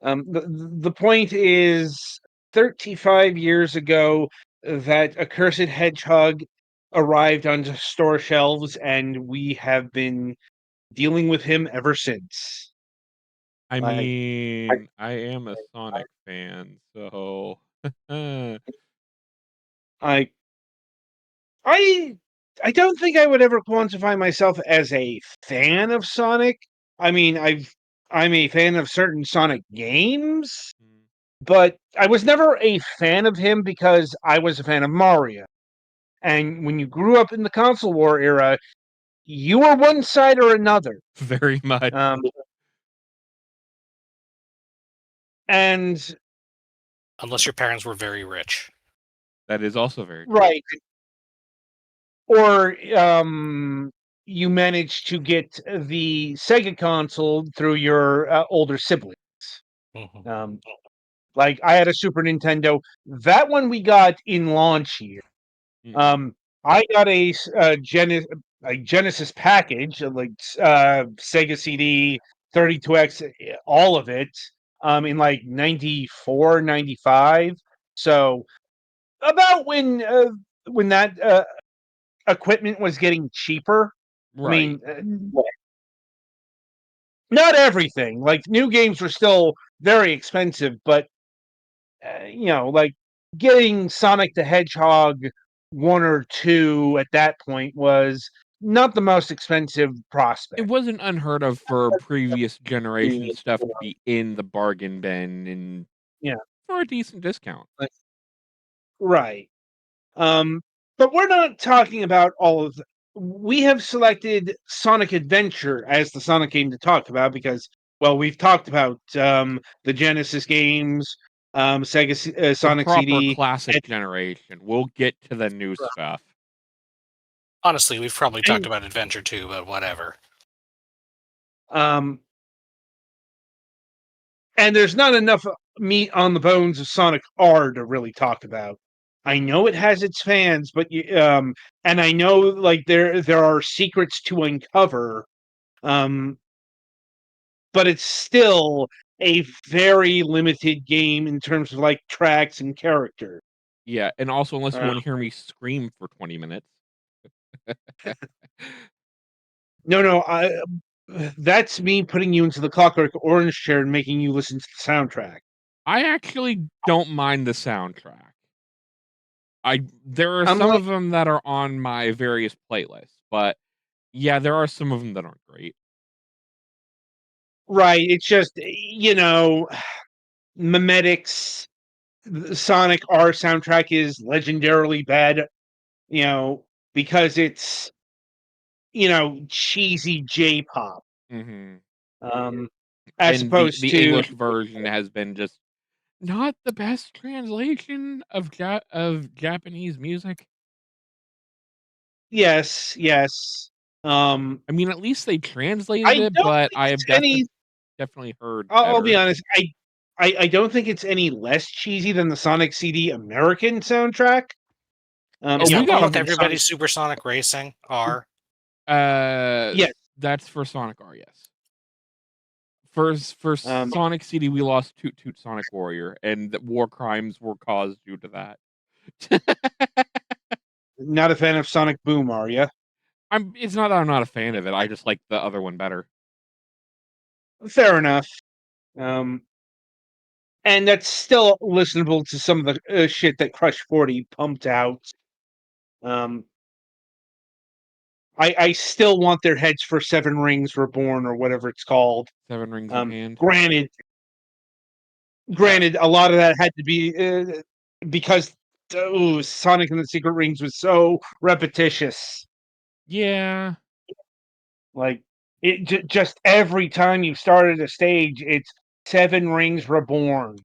The point is 35 years ago that accursed hedgehog arrived onto store shelves, and we have been dealing with him ever since. I mean, I am a Sonic fan, so I I don't think I would ever quantify myself as a fan of Sonic. I mean, I'm a fan of certain Sonic games, but I was never a fan of him because I was a fan of Mario. And when you grew up in the console war era, you were one side or another. very much. And Unless your parents were very rich. That is also very true. right. Or you managed to get the Sega console through your older siblings. Like I had a Super Nintendo. That one we got in launch year. I got a like Genesis package, like Sega CD, 32X, all of it, in like 94, 95. So about when that equipment was getting cheaper. I Right. mean, not everything. Like new games were still very expensive, but like getting Sonic the Hedgehog 1 or 2 at that point was not the most expensive It prospect. wasn't unheard of for previous generation stuff to be in the bargain bin and Yeah, for a decent discount. right. But we're not talking about all of we have selected Sonic Adventure as the Sonic game to talk about because, well, we've talked about the Genesis games, Sega The Sonic proper CD, classic generation. We'll get to the new and, stuff. Honestly, we've probably talked and about Adventure too, but whatever. um, and there's not enough meat on the bones of Sonic R to really talk about. I know it has its fans, but and I know like there are secrets to uncover, but it's still a very limited game in terms of like tracks and character. Yeah, and also unless you Uh, want to hear me scream for 20 minutes. no, that's me putting you into the Clockwork Orange chair and making you listen to the soundtrack. I actually don't mind the soundtrack. There are I'm some like, of them that are on my various playlists, but yeah, there are some of them that aren't great. right? It's just Memetics. The Sonic R soundtrack is legendarily bad, because it's cheesy J-pop, Mhm. um, as And the opposed the to English version has been just not the best translation of Japanese music. yes. I mean, at least they I translated it, don't but think I it's have any. definitely heard I'll be better. honest. I don't think it's any less cheesy than the Sonic CD American soundtrack. Oh, Is we that the one got with everybody Supersonic Racing? R? Yes. that's for Sonic R, yes. For Um, Sonic CD, we lost Toot Toot Sonic Warrior, and the war crimes were caused due to that. not a fan of Sonic Boom, are you? It's not that I'm not a fan of it. I just like the other one better. Fair enough. Um, and that's still listenable to some of the shit that Crush 40 pumped out. Um, I still want their heads for Seven Rings Reborn or whatever it's called. Seven Rings in Hand. Granted, Uh, a lot of that had to be because Sonic and the Secret Rings was so repetitious. Yeah. Like it just every time you started a stage, it's Seven Rings Reborn.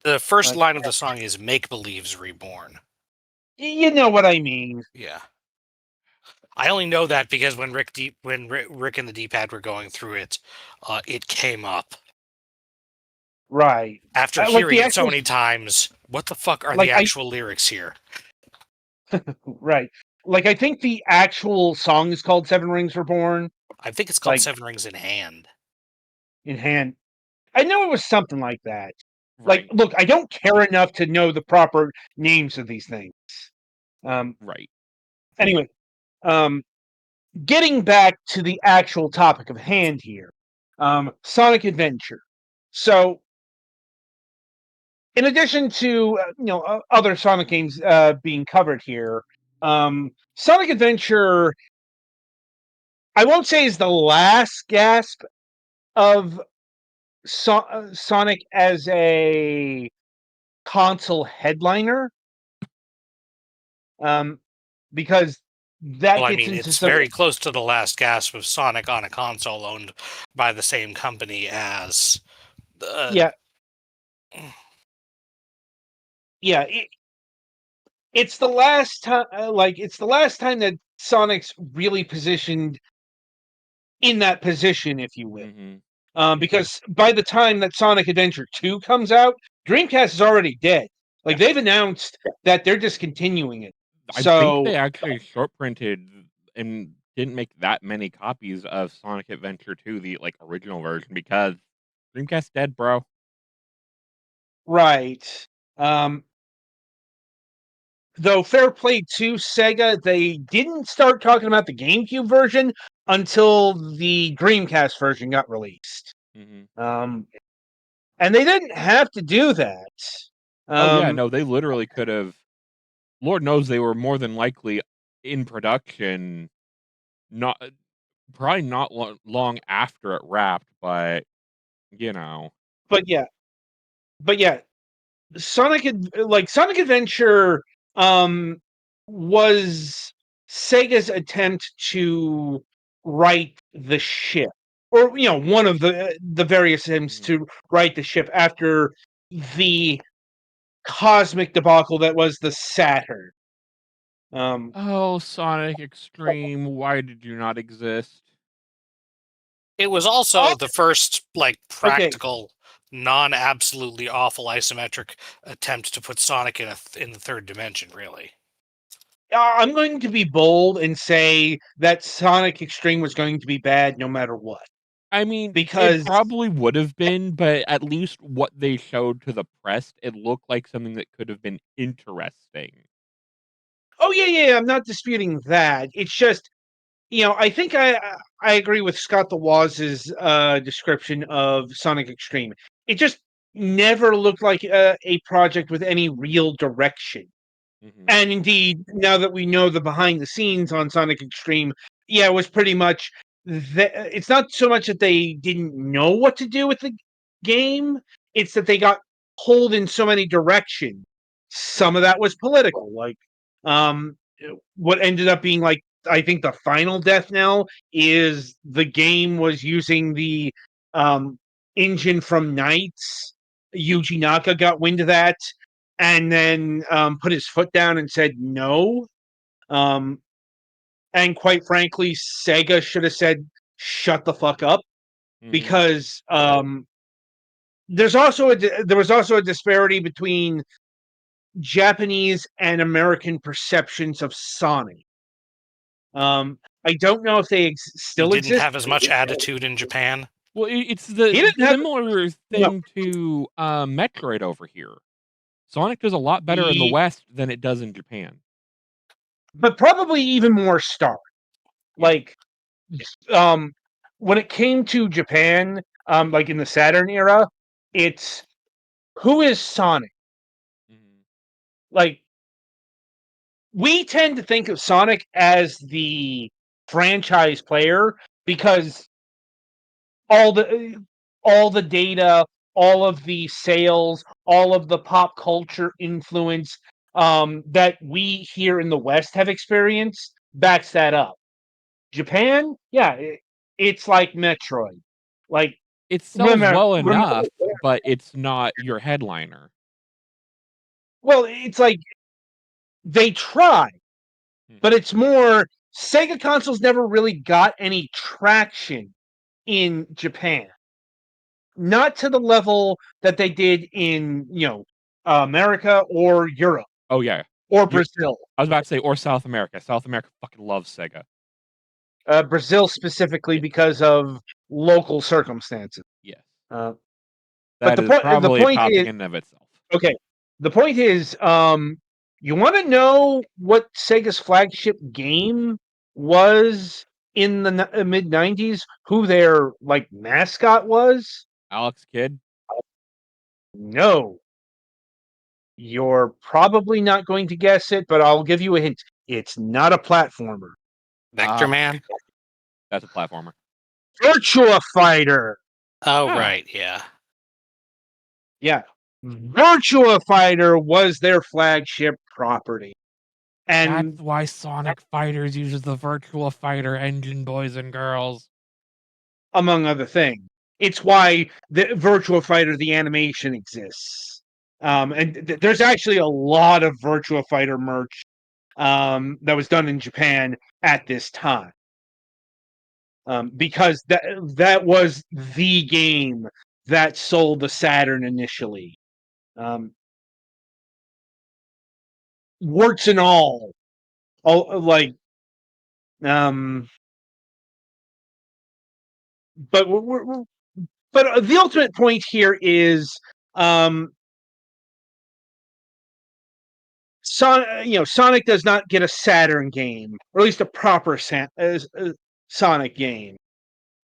the first Like line of the song is "Make Believe's Reborn." you know what I mean, Yeah, I only know that because when Rick and the D-pad were going through it, it came up right? after Like hearing the it so actual, many times. What the fuck are the like I actual lyrics here? right, like I think the actual song is called Seven Rings Reborn. I think it's called Like Seven Rings in Hand. in hand, I know it was something like that. Like, Right. look, I don't care enough to know the proper names of these things. Right. Anyway, um, getting back to the actual topic of hand here, Sonic Adventure. So, in addition to other Sonic games being covered here, Sonic Adventure, I won't say is the last gasp of Sonic as a console headliner, um, because Well, that I gets mean, into it's some. very close to the last gasp of Sonic on a console owned by the same company as. Uh, Yeah, yeah. It's the last time, it's the last time that Sonic's really positioned in that position, if you will. Mhm. Because by the time that Sonic Adventure 2 comes out, Dreamcast is already dead. Like Yeah. they've announced that they're discontinuing it. I think So they actually short printed in didn't make that many copies of Sonic Adventure 2, the like original version, because Dreamcast dead, bro. Right. Though fair play to Sega, they didn't start talking about the GameCube version until the Dreamcast version got released. And they didn't have to do that. Oh yeah, no, they literally could have. Lord knows they were more than likely in production, not probably not long after it wrapped, but you know. But yeah, Sonic Adventure was Sega's attempt to right the ship, or one of the various attempts to right the ship after the cosmic debacle that was the Saturn. Oh, Sonic Extreme, why did you not exist? It was also the first Okay. practical, non-absolutely awful isometric attempt to put Sonic in the third dimension. Really, I'm going to be bold and say that Sonic Extreme was going to be bad no matter what. I mean, Because it probably would have been, but at least what they showed to the press, it looked like something that could have been interesting. Oh yeah, I'm not disputing that. It's just, I think I agree with Scott the Waz's description of Sonic Extreme. It just never looked like a project with any real direction. And indeed, now that we know the behind the scenes on Sonic Extreme, it was pretty much it's not so much that they didn't know what to do with the game, it's that they got pulled in so many directions. Some of that was political, like um what ended up being, like, I think the final death knell is the game was using the engine from Knights. Yuji Naka got wind of that and then put his foot down and said no. And quite frankly, Sega should have said, "Shut the fuck up," because there was also a disparity between Japanese and American perceptions of Sonic. I don't know if they he still didn't exist. have as much attitude in Japan. Well, it's He the didn't have similar no, thing to Metroid over here. Sonic does a lot better in the he, West than it does in Japan. but probably even more star. Yeah. Like, when it came to Japan, like in the Saturn era, it's who is Sonic? Like, we tend to think of Sonic as the franchise player because all the data, all of the sales, all of the pop culture influence that we here in the West have experienced backs that up. Japan, it's like Metroid. Like, It sells remember, well enough, but it's not your headliner. well, it's like they try, but it's more Sega consoles never really got any traction in Japan. Not to the level that they did in, America or Europe Oh yeah. or You're, Brazil. I was about to say, or South America. South America fucking loves Sega. Brazil specifically Yeah. because of local circumstances. Yes. Uh, but That is the probably a point topic is, in and of itself. okay. The point is, you want to know what Sega's flagship game was in the mid '90s? Who their mascot was? Alex Kidd? No, you're probably not going to guess it, but I'll give you a hint. It's not a platformer. Vector Man. That's a platformer. Virtua Fighter. Oh Ah. right, yeah. Yeah. Virtua Fighter was their flagship property. And That's why Sonic Fighters uses the Virtua Fighter engine, boys and girls. among other things, it's why the Virtua Fighter, the animation, exists. And there's actually a lot of Virtua Fighter merch that was done in Japan at this time. Because that was the game that sold the Saturn initially. Warts and all like but the ultimate point here is Sonic does not get a Saturn game, or at least a proper Sonic game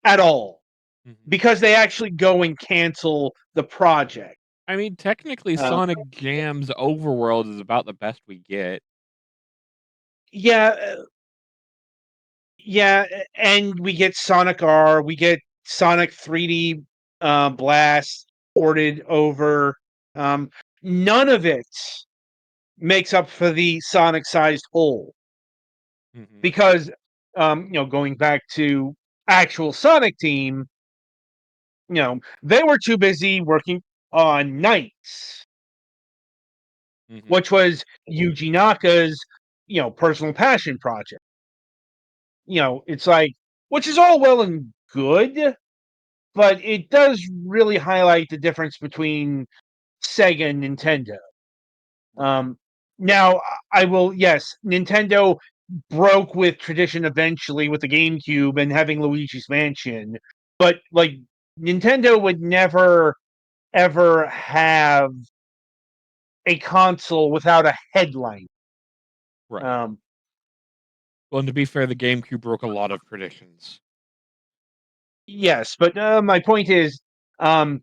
at all, because they actually go and cancel the project. I mean, technically, Sonic Jam's Overworld is about the best we get. Yeah, and we get Sonic R, we get Sonic 3D Blast ported over. None of it makes up for the Sonic-sized hole. Because, going back to actual Sonic Team, they were too busy working on Knights, which was Yuji Naka's, personal passion project. It's like, which is all well and good, but it does really highlight the difference between Sega and Nintendo. Now, I will, yes, Nintendo broke with tradition eventually with the GameCube and having Luigi's Mansion, but like Nintendo would never ever have a console without a headline. Right. Well, and to be fair, the GameCube broke a lot of traditions. Yes, but my point is, Nintendo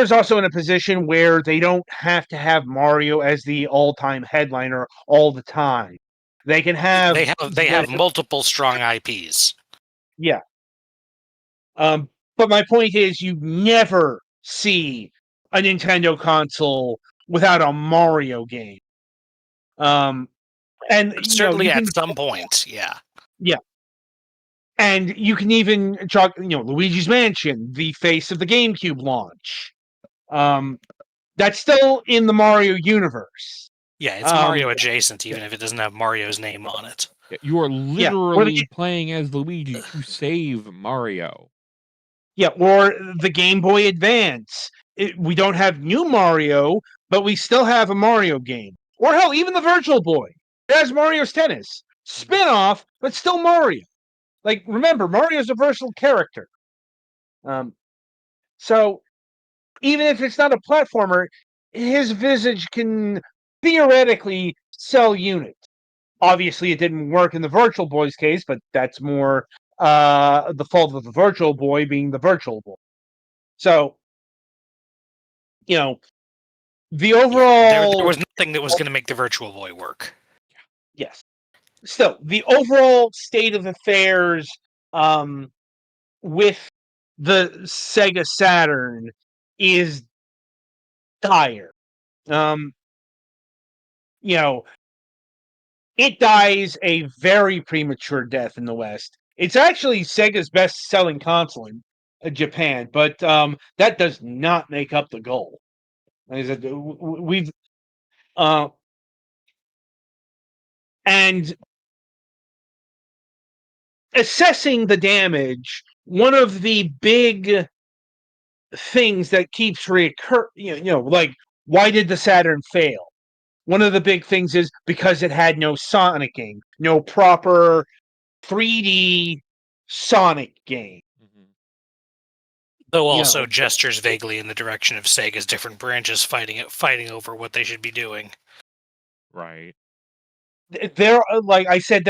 is also in a position where they don't have to have Mario as the all-time headliner all the time. They can have they have multiple strong IPs. Yeah. But my point is, you never see a Nintendo console without a Mario game. And certainly at some point, yeah. And you can even chalk, Luigi's Mansion, the face of the GameCube launch. That's still in the Mario universe. Yeah, it's Mario adjacent, even if it doesn't have Mario's name on it. You are literally playing as Luigi to save Mario. Yeah, or the Game Boy Advance. We don't have new Mario, but we still have a Mario game. Or hell, even the Virtual Boy. It has Mario's Tennis. Spin-off, but still Mario. Like, remember, Mario's a versatile character. So, even if it's not a platformer, his visage can theoretically sell units. Obviously, it didn't work in the Virtual Boy's case, but that's more the fault of the Virtual Boy being the Virtual Boy. So, the overall... there was nothing that was going to make the Virtual Boy work. Yes. Still, the overall state of affairs with the Sega Saturn is dire. It dies a very premature death in the West. It's actually Sega's best-selling console in Japan, but that does not make up the goal. Like I said, we've and assessing the damage, one of the big things that keeps reoccurring, like, why did the Saturn fail? One of the big things is because it had no Sonic game, no proper 3D Sonic game. Though also gestures vaguely in the direction of Sega's different branches fighting over what they should be doing. Right. There, like I said,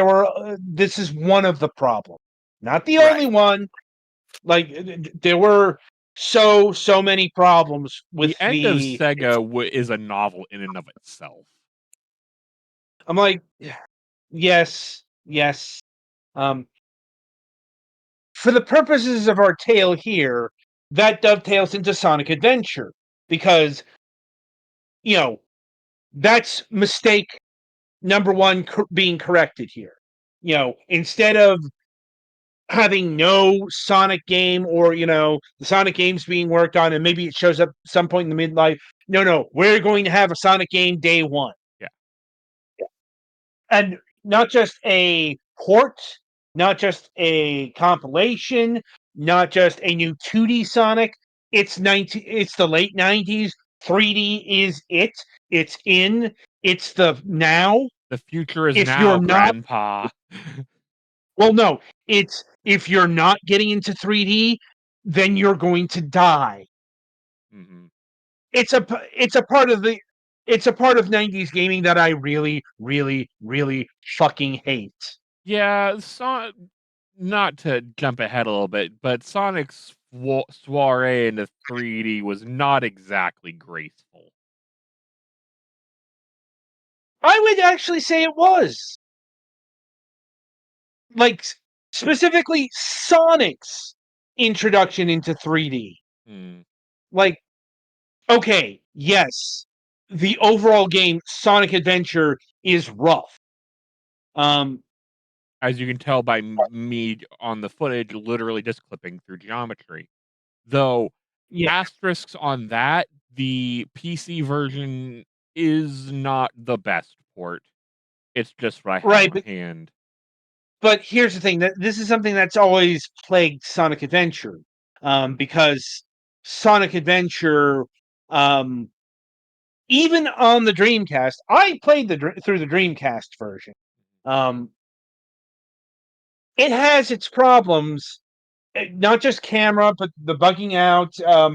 this is one of the problems, not the only one. Like, there were so many problems with the end of Sega is a novel in and of itself. I'm like, yes. For the purposes of our tale here, that dovetails into Sonic Adventure, because that's mistake number one being corrected here. Instead of having no Sonic game, or the Sonic games being worked on and maybe it shows up some point in the midlife, no, we're going to have a Sonic game day one. And not just a port, not just a compilation, not just a new 2D Sonic. It's the late 90s. 3D is it. It's in. It's the now. The future is now, Grandpa. Well, no, it's if you're not getting into 3D, then you're going to die. Mm-hmm. It's a part of 90s gaming that I really, really, really fucking hate. Yeah, not to jump ahead a little bit, but Sonic's soiree into 3D was not exactly graceful. I would actually say it was. Like, specifically Sonic's introduction into 3D. Mm. Like, okay, yes, the overall game, Sonic Adventure, is rough. As you can tell by me on the footage, literally just clipping through geometry. Though, Yeah, asterisks on that, the PC version is not the best port. It's just what I have right. on hand. But here's the thing: that this is something that's always plagued Sonic Adventure, because Sonic Adventure, um, even on the Dreamcast, I played through the Dreamcast version. Um, it has its problems, not just camera, but the bugging out,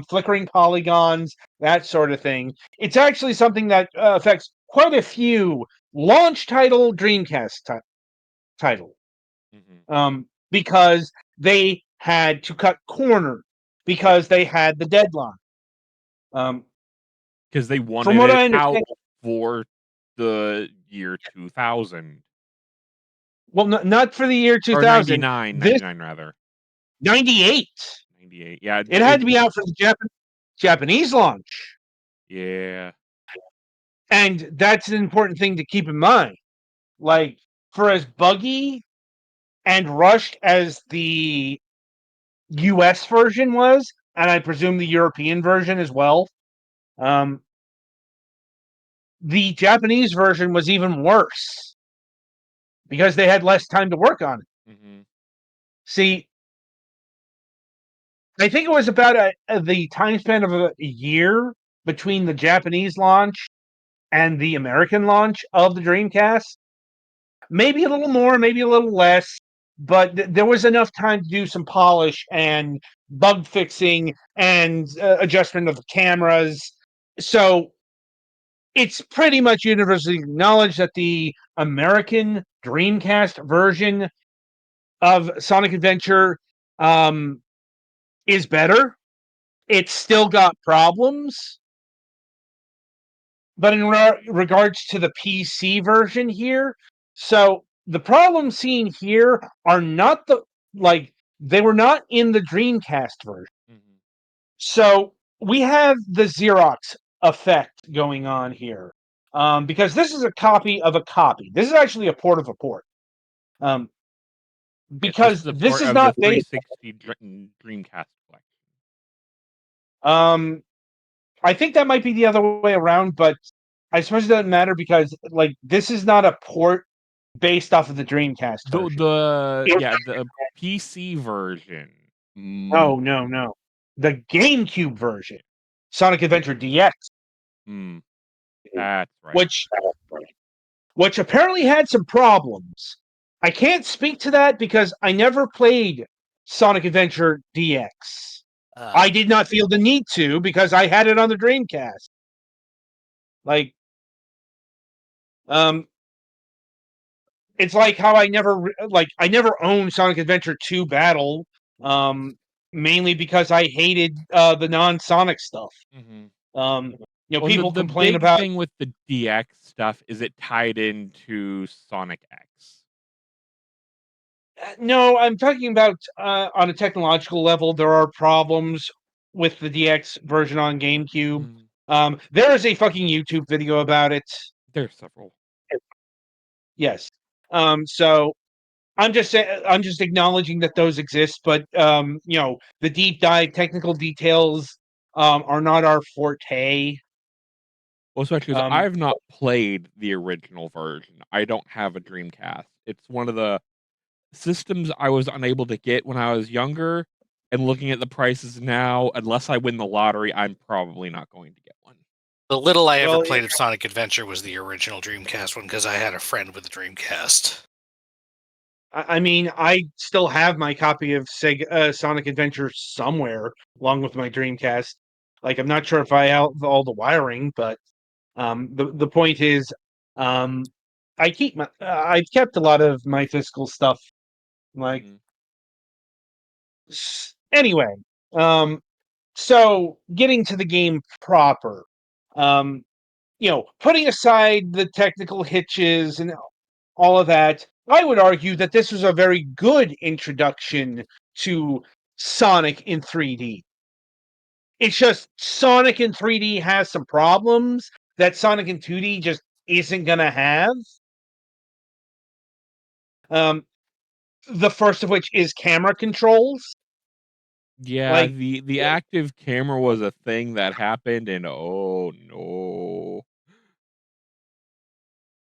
flickering polygons, that sort of thing. It's actually something that affects quite a few launch title Dreamcast title, Mm-hmm. because they had to cut corners because they had the deadline. Because they From wanted what it I out understand, for the year 2000. well, not for the year Or 2000. 99, This 99 rather. 98. 98. Yeah, It had to be out for the Japanese launch, yeah. and that's an important thing to keep in mind. Like, for as buggy and rushed as the US version was, and I presume the European version as well, the Japanese version was even worse because they had less time to work on it. Mm-hmm. See, I think it was about the time span of a year between the Japanese launch and the American launch of the Dreamcast. Maybe a little more, maybe a little less, but there was enough time to do some polish and bug fixing and adjustment of the cameras. So it's pretty much universally acknowledged that the American Dreamcast version of Sonic Adventure is better. It's still got problems, but in regards to the PC version here, so the problems seen here are not they were not in the Dreamcast version. Mm-hmm. So we have the Xerox effect going on here, because this is a copy of a copy. This is actually a port of a port. Um, Yes, this is because a this port is of the not based. 360 Dreamcast collection. Um, I think that might be the other way around, but I suppose it doesn't matter because this is not a port based off of the Dreamcast version. The PC version. No, no, no. The GameCube version, Sonic Adventure DX, That's right. which which apparently had some problems. I can't speak to that because I never played Sonic Adventure DX. I did not feel the need to because I had it on the Dreamcast. Like, it's like how I never owned Sonic Adventure 2 Battle, mainly because I hated the non-Sonic stuff. Mm-hmm. Um, Well, people the complain big about. thing with the DX stuff is it tied into Sonic X. No, I'm talking about on a technological level. There are problems with the DX version on GameCube. There is a fucking YouTube video about it. There's several. Yes. So I'm just acknowledging that those exist, but the deep dive technical details are not our forte. Well, especially because Um, I've not played the original version. I don't have a Dreamcast. It's one of the systems I was unable to get when I was younger. And looking at the prices now, unless I win the lottery, I'm probably not going to get one. The little I ever played of Sonic Adventure was the original Dreamcast one because I had a friend with a Dreamcast. I mean, I still have my copy of Sonic Adventure somewhere, along with my Dreamcast. Like, I'm not sure if I have all the wiring, but the point is, I've kept a lot of my physical stuff. Like, anyway, so getting to the game proper, putting aside the technical hitches and all of that, I would argue that this was a very good introduction to Sonic in 3D. It's just Sonic in 3D has some problems that Sonic in 2D just isn't gonna have. The first of which is camera controls. Yeah, Like, the active camera was a thing that happened, and oh no.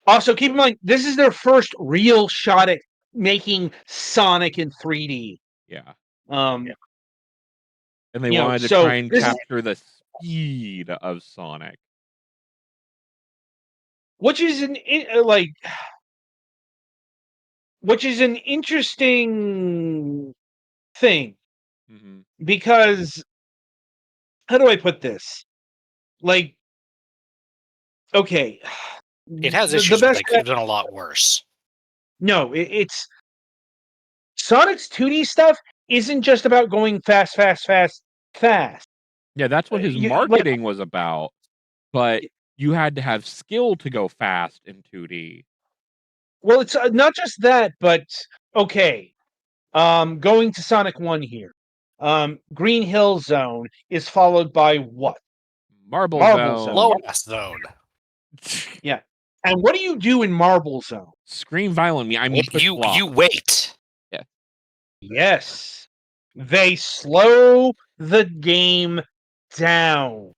also keep in mind, this is their first real shot at making Sonic in 3D. Yeah. Um, And they wanted to so try and this is, capture the speed of Sonic. which is which is an interesting thing, Mhm. because how do I put this? Like, okay, It has the issues, but best they could have done a lot worse. no, it's Sonic's 2D stuff isn't just about going fast, fast, fast, fast. Yeah, that's what his You like, marketing was about, but you had to have skill to go fast in 2D. well, it's not just that, but okay. Going to Sonic 1 here. Green Hill Zone is followed by what? Marble Marble Zone. Low Zone. ass zone. Yeah. And what do you do in Marble Zone? Scream violently. I mean, push You block. wait. Yeah. Yes. They slow the game down.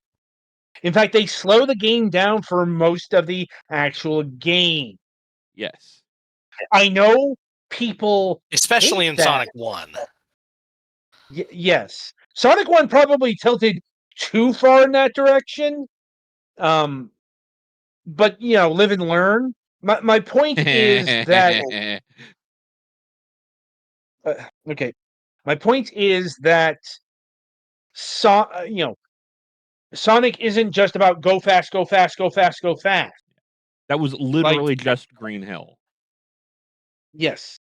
In fact, they slow the game down for most of the actual game. Yes. I know people Especially hate in that. Sonic 1. Yes. Sonic 1 probably tilted too far in that direction. But live and learn. My point is that okay. My point is that Sonic isn't just about go fast, go fast, go fast, go fast. That was Like, literally just Green Hill. yes.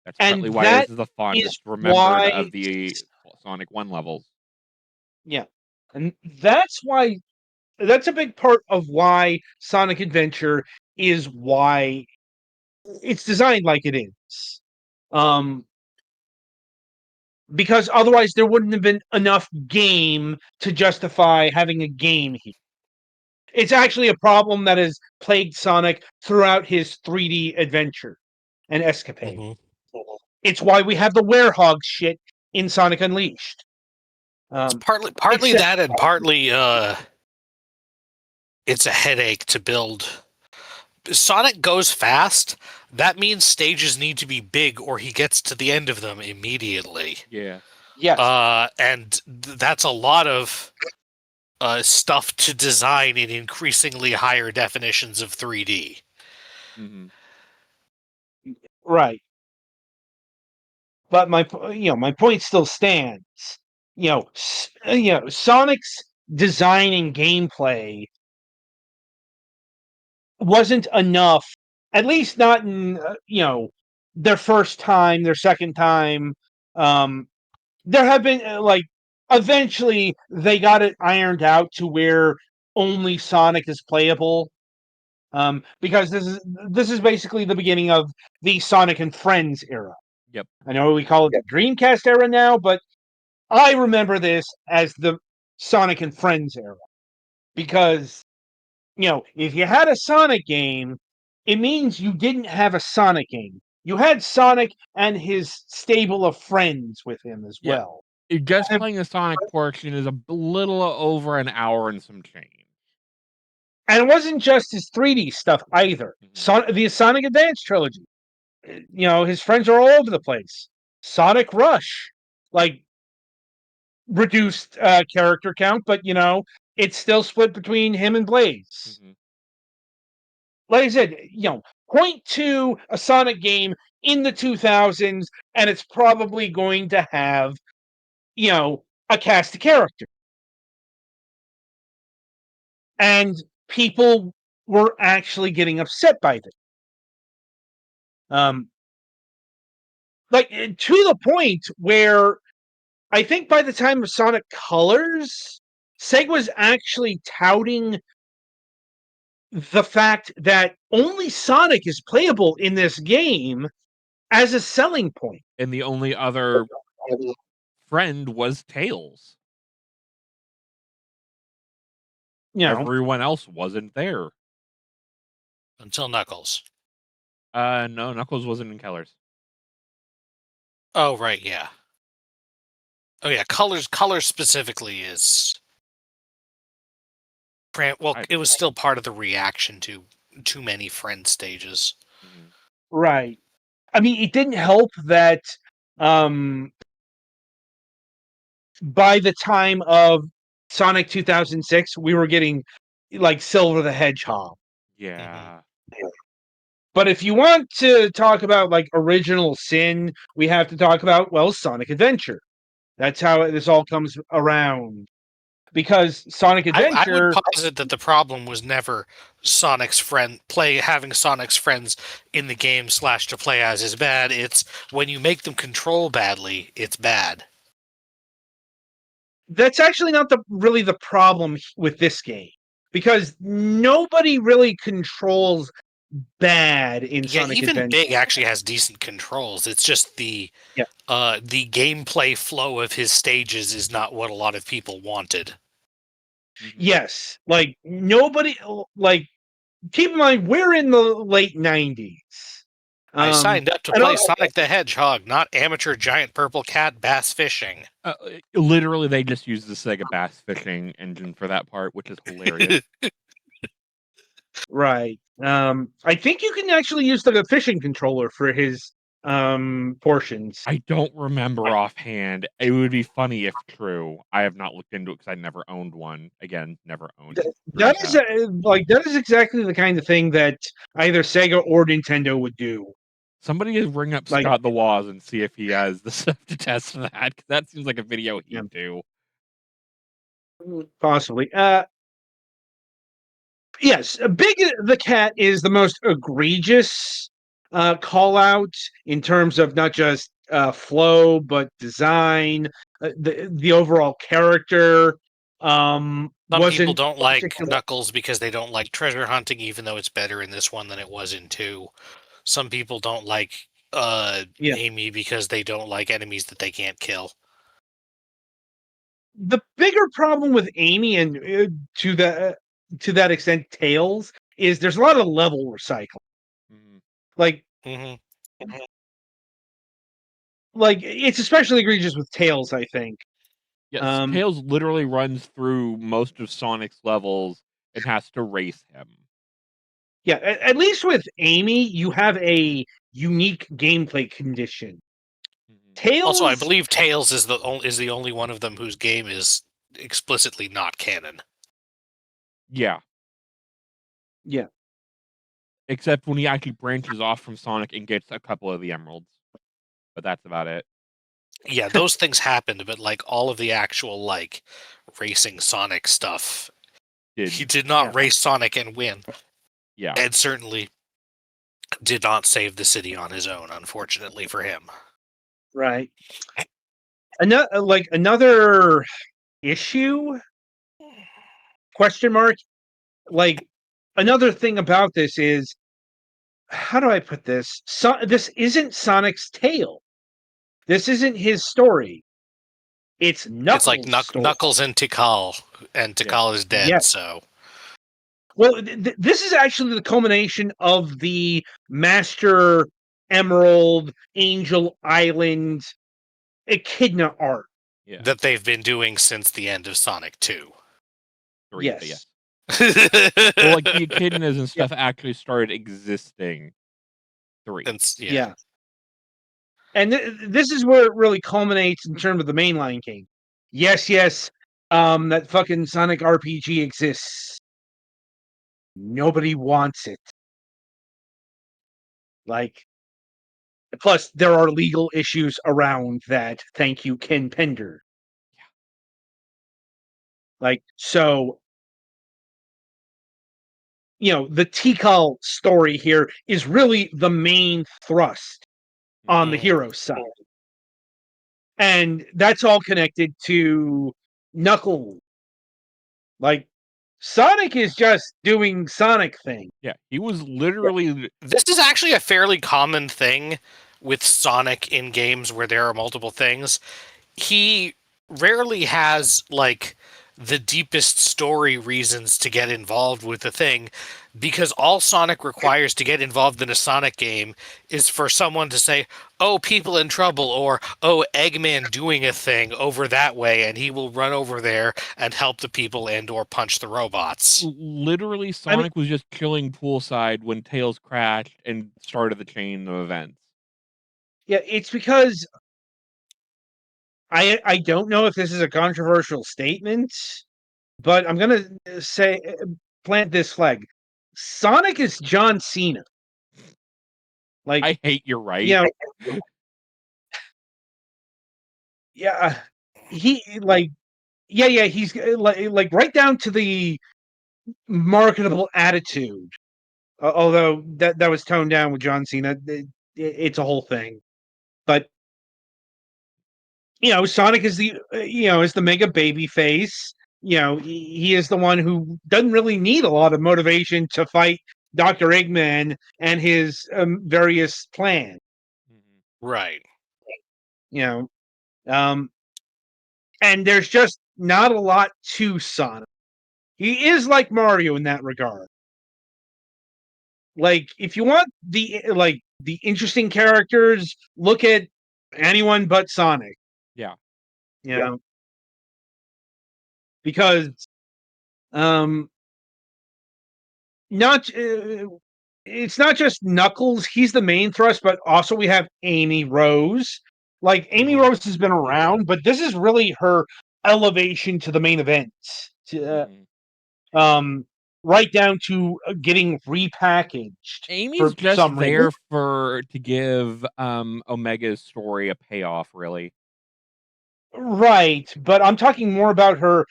That's partly And why that this is the is fondest remembered why, of the Sonic 1 levels. yeah. And that's a big part of why Sonic Adventure is why it's designed like it is. Because otherwise there wouldn't have been enough game to justify having a game here. It's actually a problem that has plagued Sonic throughout his 3D adventure and escapade. Mhm. It's why we have the werehog shit in Sonic Unleashed. It's partly except- that, and partly it's a headache to build. Sonic goes fast. That means stages need to be big, or he gets to the end of them immediately. Yeah. Yes. And that's a lot of stuff to design in increasingly higher definitions of 3D. Mm-hmm. Right. But my point still stands. Sonic's design and gameplay wasn't enough, at least not in their first time, their second time. There have been eventually they got it ironed out to where only Sonic is playable. Because this is basically the beginning of the Sonic and Friends era. Yep. I know we call it the Dreamcast era now, but I remember this as the Sonic and Friends era. Because, if you had a Sonic game, it means you didn't have a Sonic game. You had Sonic and his stable of friends with him as Yeah. well. Just playing the Sonic portion is a little over an hour and some change. And it wasn't just his 3D stuff either. Mm-hmm. The Sonic Advance trilogy. His friends are all over the place. Sonic Rush, reduced character count, but it's still split between him and Blaze. Mm-hmm. Like I said, point to a Sonic game in the 2000s, and it's probably going to have, a cast of characters. And people were actually getting upset by this. To the point where I think by the time of Sonic Colors, Sega was actually touting the fact that only Sonic is playable in this game as a selling point. And the only other friend was Tails. Everyone else wasn't there. Until Knuckles. No, Knuckles wasn't in Colors. Oh, right, yeah. Oh, yeah, Colors specifically is... Well, it was still part of the reaction to too many friend stages. Mm-hmm. Right. I mean, it didn't help that by the time of Sonic 2006, we were getting like Silver the Hedgehog. Yeah. Mm-hmm. But if you want to talk about like original sin, we have to talk about, well, Sonic Adventure. That's how this all comes around. Because Sonic Adventure... I would posit that the problem was never having Sonic's friends in the game / to play as is bad. It's when you make them control badly, it's bad. That's actually not really the problem with this game. Because nobody really controls bad in Sonic even Adventure. Big actually has decent controls. It's just the gameplay flow of his stages is not what a lot of people wanted. Mm-hmm. Yes, like nobody, like, keep in mind we're in the late 90s. I signed up to play Sonic the Hedgehog, not amateur giant purple cat bass fishing. Literally, they just used the Sega bass fishing engine for that part, which is hilarious. Right. I think you can actually use the fishing controller for his portions. I don't remember offhand. It would be funny if true. I have not looked into it because I never owned one. Again, never owned. That is exactly the kind of thing that either Sega or Nintendo would do. Somebody ring up Scott the Woz and see if he has the stuff to test that, because that seems like a video he'd do. Possibly. Yes, Big the Cat is the most egregious call out in terms of not just flow, but design, the overall character. Some people don't like Knuckles because they don't like treasure hunting, even though it's better in this one than it was in 2. Some people don't like Amy because they don't like enemies that they can't kill. The bigger problem with Amy, and to that extent Tails, is there's a lot of level recycling. Mm-hmm. Like it's especially egregious with Tails, I think. Yes, Tails literally runs through most of Sonic's levels and has to race him. Yeah, at least with Amy, you have a unique gameplay condition. Mm-hmm. Tails... Also, I believe Tails is the only one of them whose game is explicitly not canon. Yeah. Yeah. Except when he actually branches off from Sonic and gets a couple of the emeralds. But that's about it. Yeah, those things happened, but like all of the actual like racing Sonic stuff, he did not race Sonic and win. Yeah. And certainly did not save the city on his own, unfortunately for him. Right. Another issue? Question mark? Like, another thing about this is, how do I put this? This isn't Sonic's tale. This isn't his story. It's Knuckles' It's like story. Knuckles and Tikal, and Tikal is dead, so... Well, this is actually the culmination of the Master Emerald Angel Island Echidna art that they've been doing since the end of Sonic 2. 3, yes. Well, like the echidnas and stuff actually started existing 3. Yeah. And this is where it really culminates in terms of the mainline game. Yes, that fucking Sonic RPG exists. Nobody wants it. Like, plus there are legal issues around that. Thank you, Ken Pender. Yeah. Like, so, the Tikal story here is really the main thrust on the Mhm. hero side. And that's all connected to Knuckles. Like, Sonic is just doing Sonic things. Yeah, he was literally. This is actually a fairly common thing with Sonic in games where there are multiple things. He rarely has, like, the deepest story reasons to get involved with the thing, because all Sonic requires to get involved in a Sonic game is for someone to say, oh, people in trouble, or, oh, Eggman doing a thing over that way, and he will run over there and help the people and or punch the robots. Literally, I mean, Sonic was just chilling poolside when Tails crashed and started the chain of events. yeah, it's because I don't know if this is a controversial statement, but I'm gonna say plant this flag. Sonic is John Cena. Like, I hate you're right. you know, yeah, he like, yeah, he's like right down to the marketable attitude. Although that was toned down with John Cena, it's a whole thing. But Sonic is the mega baby face. He is the one who doesn't really need a lot of motivation to fight Dr. Eggman and his various plans. Mhm. Right. You know, um, and there's just not a lot to Sonic. He is like Mario in that regard. Like, if you want the interesting characters, look at anyone but Sonic. Yeah. Because um not it's not just Knuckles, he's the main thrust, but also we have Amy Rose. Like, Amy Mhm. Rose has been around, but this is really her elevation to the main event. Mhm. Right down to getting repackaged Amy's for just some reason. there to give Omega's story a payoff, really. Right, but I'm talking more about her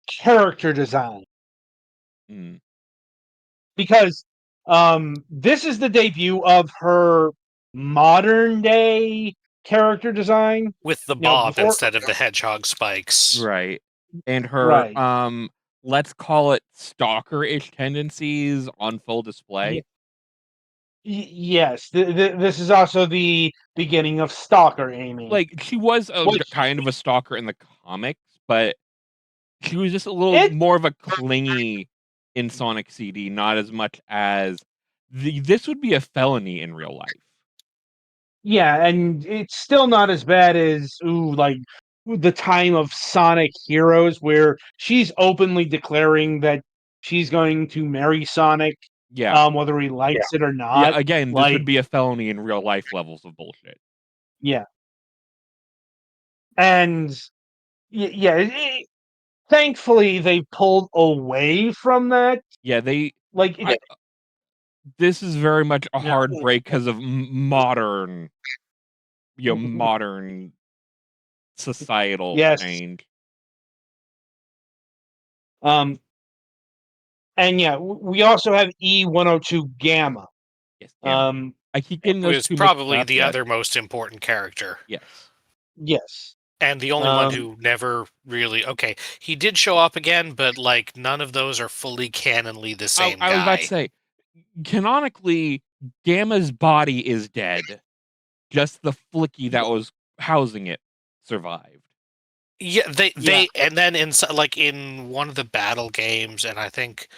character design. Mm. Because this is the debut of her modern day character design. With the bob Before, instead of the hedgehog spikes. Right. And her right? let's call it stalker-ish tendencies on full display. Yes, this is also the beginning of Stalker Amy. Like, she was Which kind of a stalker in the comics, but she was just a little it more of a clingy in Sonic CD, not as much as this would be a felony in real life. Yeah, and it's still not as bad as like the time of Sonic Heroes, where she's openly declaring that she's going to marry Sonic, Yeah. whether he likes it or Yeah, not. again, this Like, would be a felony in real life levels of bullshit. yeah, and yeah, thankfully they pulled away from that. Yeah, Like, this is very much a yeah, hard break because of modern, modern societal yes, change. um, and yeah, we also have E102 Gamma. Yes, Gamma. Um, I keep getting Who those is two mixed probably up, the but other most important character. yes. yes, And the only one um, who never really... Okay, he did show up again, but, like, none of those are fully canonly the same I was about to guy. say, canonically, Gamma's body is dead. Just the flicky that was housing it survived. Yeah, yeah, and then in one of the battle games, and I think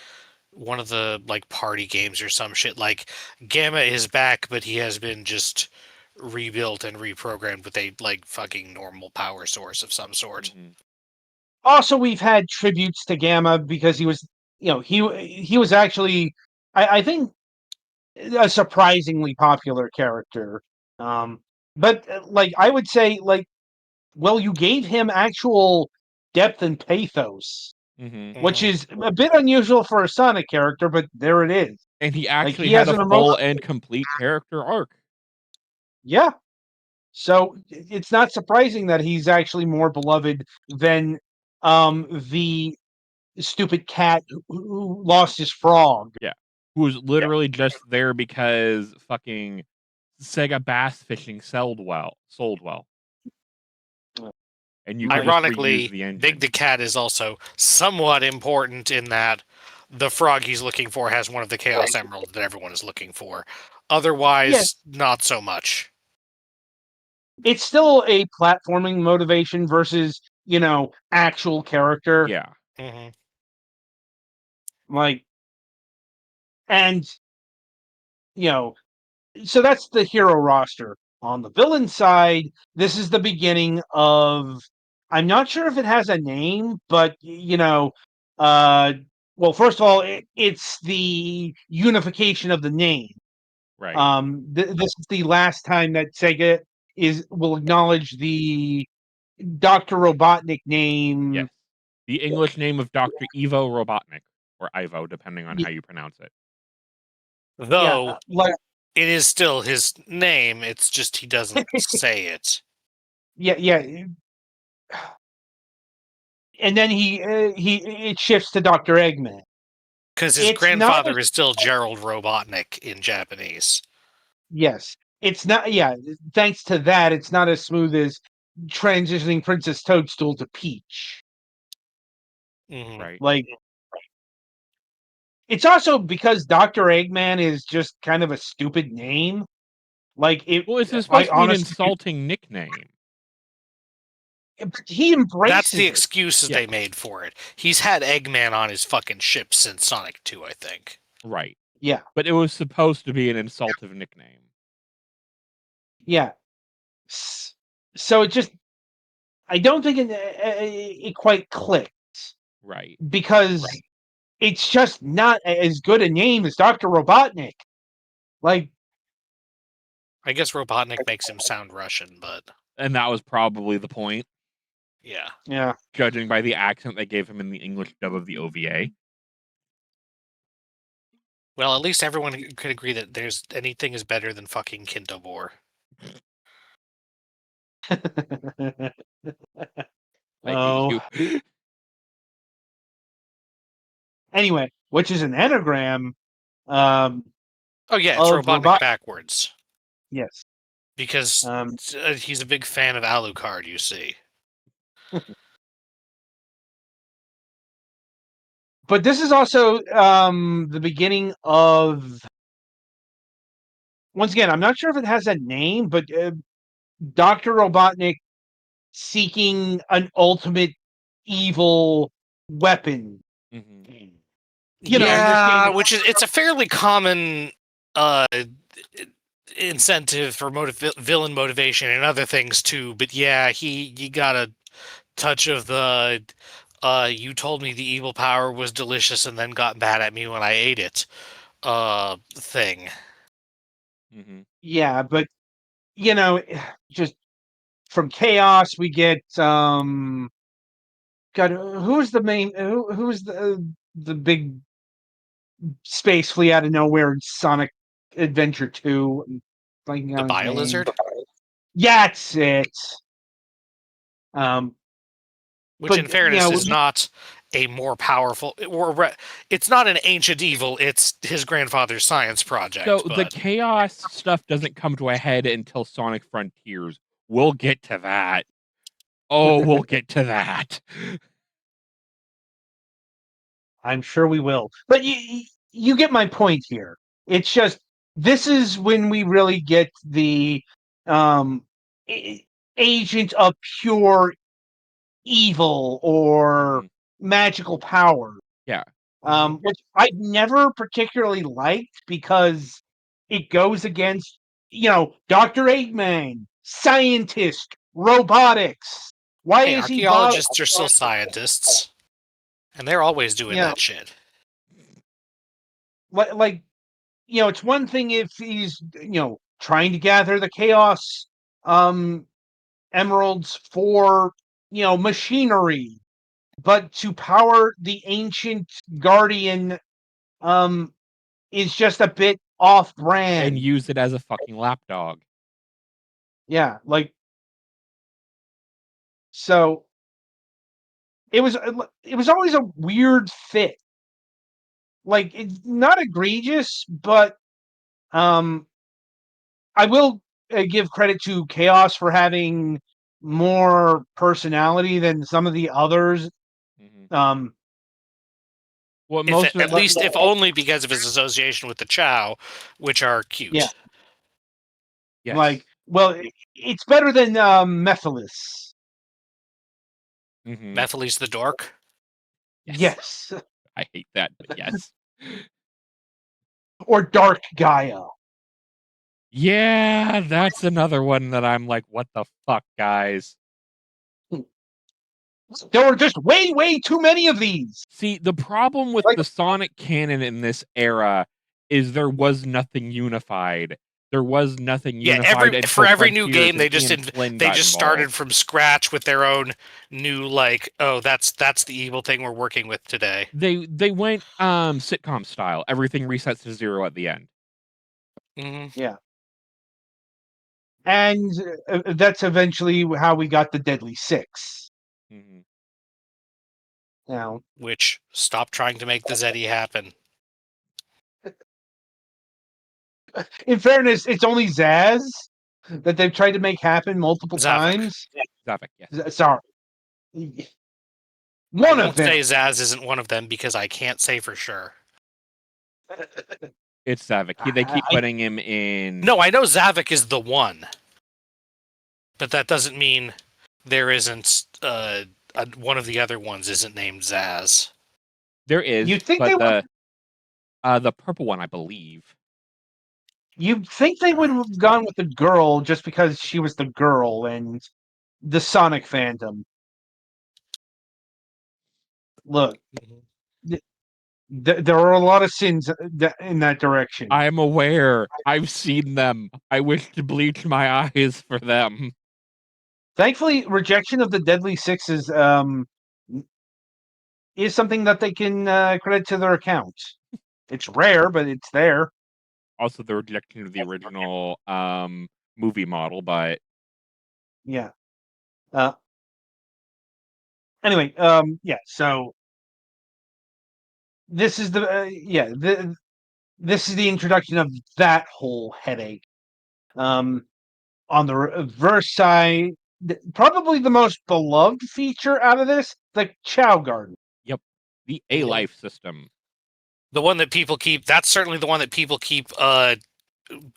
one of the, like, party games or some shit, like, Gamma is back, but he has been just rebuilt and reprogrammed with a, like, fucking normal power source of some sort. Mhm. also we've had tributes to Gamma because he was, he was actually, I think, a surprisingly popular character. But like, I would say, like, well, you gave him actual depth and pathos, Mhm. which Mhm. is a bit unusual for a Sonic character, but there it is. And he actually he had has a an full emotion. and complete character arc. Yeah. So it's not surprising that he's actually more beloved than the stupid cat who lost his frog. Yeah. Who was literally just there because fucking Sega Bass Fishing sold well. And you could just reuse Ironically, the engine. Big the Cat is also somewhat important in that the frog he's looking for has one of the Chaos Emeralds that everyone is looking for. Otherwise, not so much. It's still a platforming motivation versus, actual character. Yeah. Mm-hmm. Like, and, so that's the hero roster. On the villain side, this is the beginning of, I'm not sure if it has a name, but, well, first of all, it's the unification of the name. Right. This is the last time that Sega will acknowledge the Dr. Robotnik name. Yes. The English name of Dr. Ivo Robotnik, or Ivo, depending on Y- how you pronounce it. Though, like, it is still his name, it's just he doesn't say it. yeah. And then it shifts to Dr. Eggman. Because his It's not grandfather is still Gerald Robotnik in Japanese. Yes. It's not, thanks to that, it's not as smooth as transitioning Princess Toadstool to Peach. Mm-hmm. Right. Like, it's also because Dr. Eggman is just kind of a stupid name. Like, Well, it's I supposed to be an honestly, insulting nickname. he embraces That's the it. excuses Yeah. they made for it. He's had Eggman on his fucking ship since Sonic 2, I think. Right. Yeah, But it was supposed to be an insultive nickname. yeah. So it just, I don't think it quite clicks Right. because it's just not as good a name as Dr. Robotnik. Like, I guess Robotnik makes him sound Russian, but And that was probably the point, yeah. yeah. judging by the accent they gave him in the English dub of the OVA. Well, at least everyone could agree that there's anything is better than fucking Kindobor. I hate you. Anyway, which is an anagram um, Oh yeah, it's of Robotnik backwards. Yes. Because he's a big fan of Alucard, you see. But this is also the beginning of. Once again, I'm not sure if it has a name, but Dr. Robotnik seeking an ultimate evil weapon. Mm-hmm. In this game, which is it's a fairly common incentive for villain motivation and other things too. But yeah, he got a touch of the you told me the evil power was delicious and then got mad at me when I ate it thing. Mm-hmm. yeah, but just from Chaos we get God, who's the main who's the big space flea out of nowhere in Sonic Adventure 2? I'm blanking The on his name. Biolizard? Yeah, that's it. Um, Which, but in fairness, is not a more powerful. It's not an ancient evil. It's his grandfather's science project. So but the chaos stuff doesn't come to a head until Sonic Frontiers. We'll get to that. Oh, we'll get to that. I'm sure we will. But you get my point here. It's just this is when we really get the agent of pure evil or magical power. Yeah. Which I've never particularly liked because it goes against, Dr. Eggman, scientist, robotics. Why hey, is he bothered? archaeologists are still scientists, and they're always doing that shit. Like, it's one thing if he's, trying to gather the chaos emeralds for, machinery, but to power the ancient guardian is just a bit off-brand. And use it as a fucking lapdog. Yeah, like so it was always a weird fit. Like it's not egregious, but I will give credit to Chaos for having more personality than some of the others. Well, At least, if only because of his association with the Chow, which are cute. Yeah. Yes. Like, well, it's better than Mephiles. Mephiles the dork? Yes. I hate that, but yes. Or Dark Gaia. Yeah, that's another one that I'm like, what the fuck, guys? There were just way, way too many of these. See, the problem with the Sonic canon in this era is there was nothing unified. There was nothing unified until for every new Frontiers game they and just Ian Flynn got started involved. from scratch with their own new, like, oh, that's the evil thing we're working with today. They went sitcom style. Everything resets to 0 at the end. Yeah. And that's eventually how we got the Deadly Six. Now, which stop trying to make the Zeddy happen. In fairness, it's only Zaz that they've tried to make happen multiple times. Zavik, yes. Sorry. I One of won't them. say Zaz isn't one of them because I can't say for sure. It's Zavik. They keep putting him in. No, I know Zavik is the one, but that doesn't mean there isn't one of the other ones isn't named Zaz. There is, You think but the purple one, I believe. You'd think they would have gone with the girl just because she was the girl and the Sonic fandom. Look, there are a lot of sins in that direction. I'm aware. I've seen them. I wish to bleach my eyes for them. Thankfully, rejection of the Deadly Six is something that they can credit to their account. It's rare, but it's there. Also, the rejection of the original movie model, but yeah. Anyway, yeah. So this is this is the introduction of that whole headache. On the reverse side, probably the most beloved feature out of this, the Chow Garden. Yep, the A-Life system. The one that people keep. That's certainly the one that people keep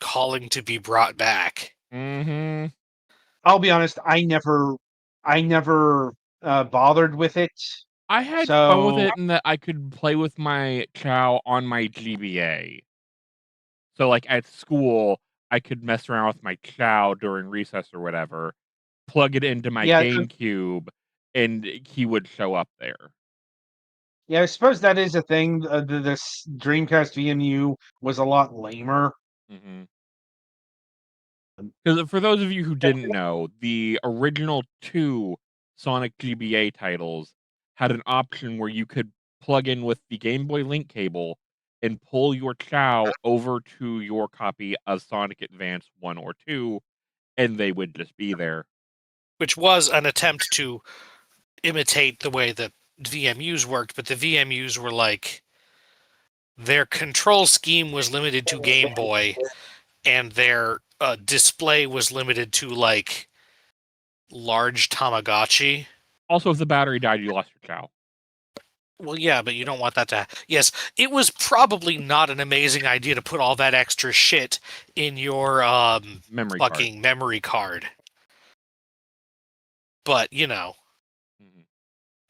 calling to be brought back. I'll be honest. I never bothered with it. I had fun with it in that I could play with my Chow on my GBA. So, like, at school, I could mess around with my Chow during recess or whatever, plug it into my GameCube, and he would show up there. Yeah, I suppose that is a thing. This Dreamcast VMU was a lot lamer. Because for those of you who didn't know, the original 2 Sonic GBA titles had an option where you could plug in with the Game Boy Link cable and pull your Chow over to your copy of Sonic Advance 1 or 2, and they would just be there. Which was an attempt to imitate the way that VMUs worked, but the VMUs were like, their control scheme was limited to Game Boy, and their display was limited to, like, large Tamagotchi. Also, if the battery died, you lost your Chow. Well, yeah, but you don't want that to... Yes, it was probably not an amazing idea to put all that extra shit in your memory card. But, you know,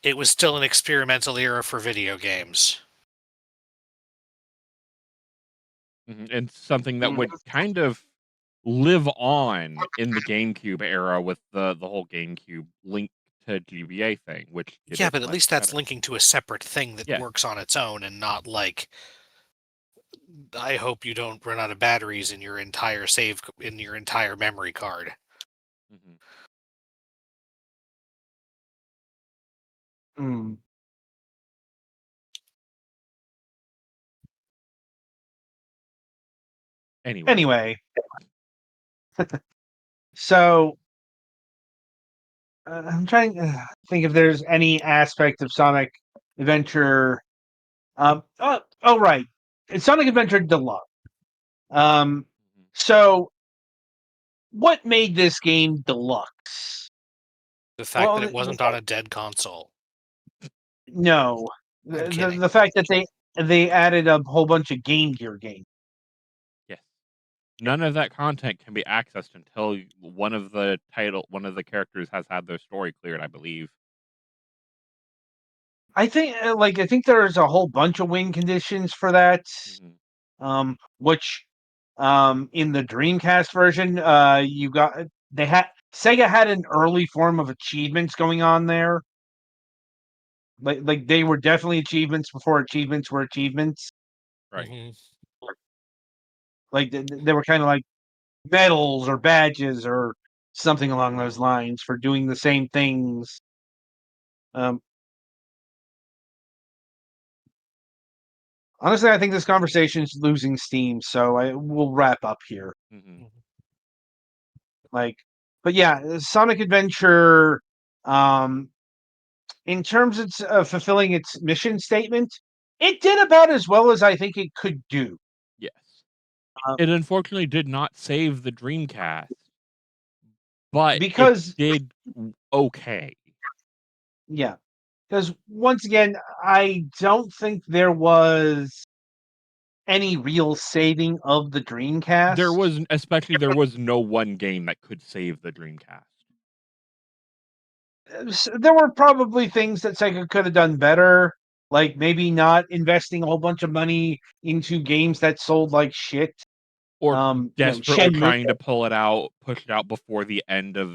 it was still an experimental era for video games. And something that would kind of live on in the GameCube era with the whole GameCube Link to GBA thing, which yeah, but at least that's linking to a separate thing that Yeah. works on its own and not like, I hope you don't run out of batteries in your entire memory card. Anyway. So I'm trying to think if there's any aspect of Sonic Adventure. Right, it's Sonic Adventure Deluxe. So what made this game deluxe? The fact that it wasn't on a dead console. No, the fact that they added a whole bunch of Game Gear games. Yes. None of that content can be accessed until one of the characters has had their story cleared, I believe. I think there's a whole bunch of win conditions for that. Mm-hmm. Which in the Dreamcast version, Sega had an early form of achievements going on there. Like they were definitely achievements before achievements were achievements. Right. Mm-hmm. Like they were kind of like medals or badges or something along those lines for doing the same things. Honestly, I think this conversation is losing steam, so I will wrap up here. Mm-hmm. But yeah, Sonic Adventure, in terms of fulfilling its mission statement, it did about as well as I think it could do. Yes. It unfortunately did not save the Dreamcast, but because it did okay. Yeah, because once again, I don't think there was any real saving of the Dreamcast. There was no one game that could save the Dreamcast. There were probably things that Sega could have done better, like maybe not investing a whole bunch of money into games that sold like shit. Or desperately Shenmue. trying to push it out before the end of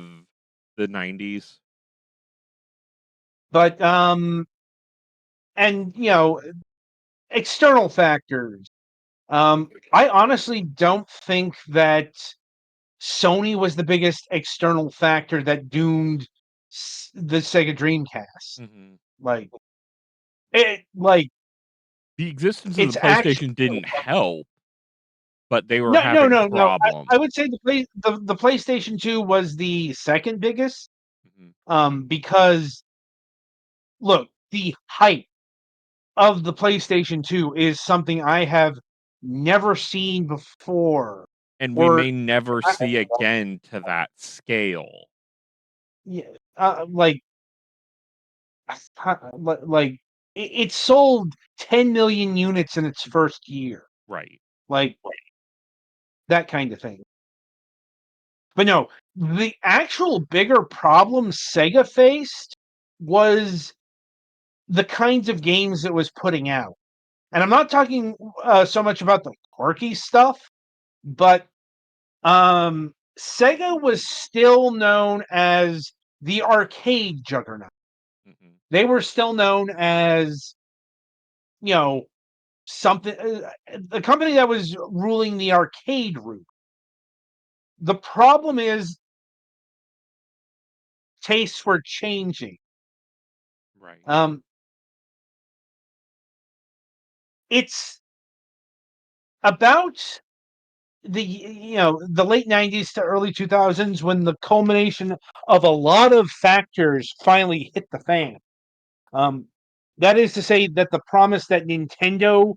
the 90s. But and external factors. I honestly don't think that Sony was the biggest external factor that doomed the Sega Dreamcast. Mm-hmm. The existence of the PlayStation didn't help, but they were having problems. I would say the PlayStation 2 was the second biggest. Mm-hmm. Because look, the hype of the PlayStation 2 is something I have never seen before. And we may never see again to that scale. Yeah, it sold 10 million units in its first year. Right. Like that kind of thing. But no, the actual bigger problem Sega faced was the kinds of games it was putting out. And I'm not talking so much about the quirky stuff, but Sega was still known as the arcade juggernaut. Mm-hmm. They were still known as, something, the company that was ruling the arcade route. The problem is tastes were changing. Right. It's about the late 90s to early 2000s when the culmination of a lot of factors finally hit the fan. That is to say that the promise that Nintendo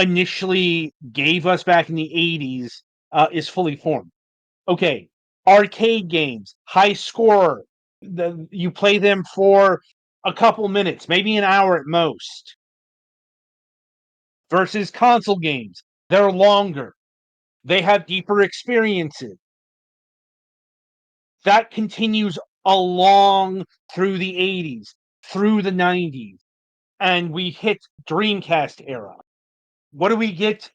initially gave us back in the 80s is fully formed. Okay, arcade games, high score. You play them for a couple minutes, maybe an hour at most. Versus console games, they're longer. They have deeper experiences. That continues along through the 80s, through the 90s, and we hit Dreamcast era. What do we get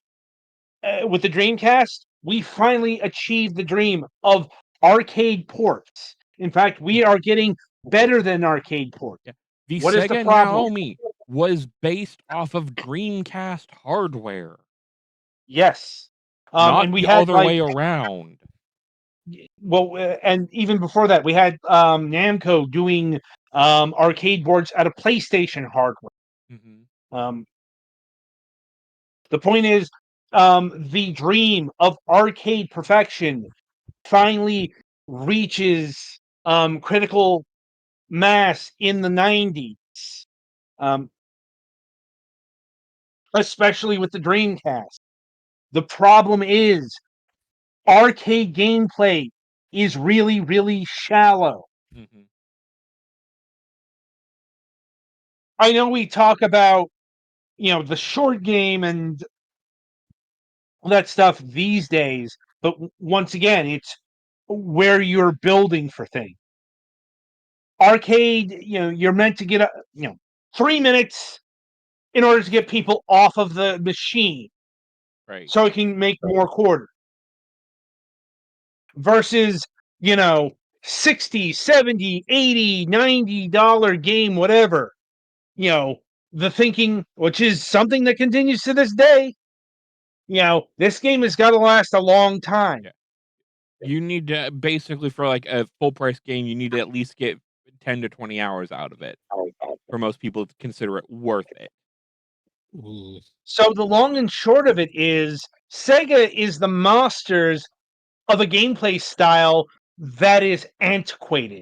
with the Dreamcast? We finally achieved the dream of arcade ports. In fact, we are getting better than arcade ports. Yeah. The What is the Sega problem? Naomi was based off of Dreamcast hardware. Yes. Not and we the had other way around. Well, and even before that, we had Namco doing arcade boards out of PlayStation hardware. Mm-hmm. The point is, the dream of arcade perfection finally reaches critical mass in the 90s, especially with the Dreamcast. The problem is arcade gameplay is really, really shallow. Mm-hmm. I know we talk about, the short game and that stuff these days, but once again, it's where you're building for things. Arcade, you're meant to get 3 minutes in order to get people off of the machine Right. so it can make more quarter. Versus, 60, 70, 80, $90 game, whatever. The thinking, which is something that continues to this day, this game has got to last a long time. Yeah. You need to basically, for like a full price game, you need to at least get 10 to 20 hours out of it for most people to consider it worth it. So the long and short of it is Sega is the masters of a gameplay style that is antiquated.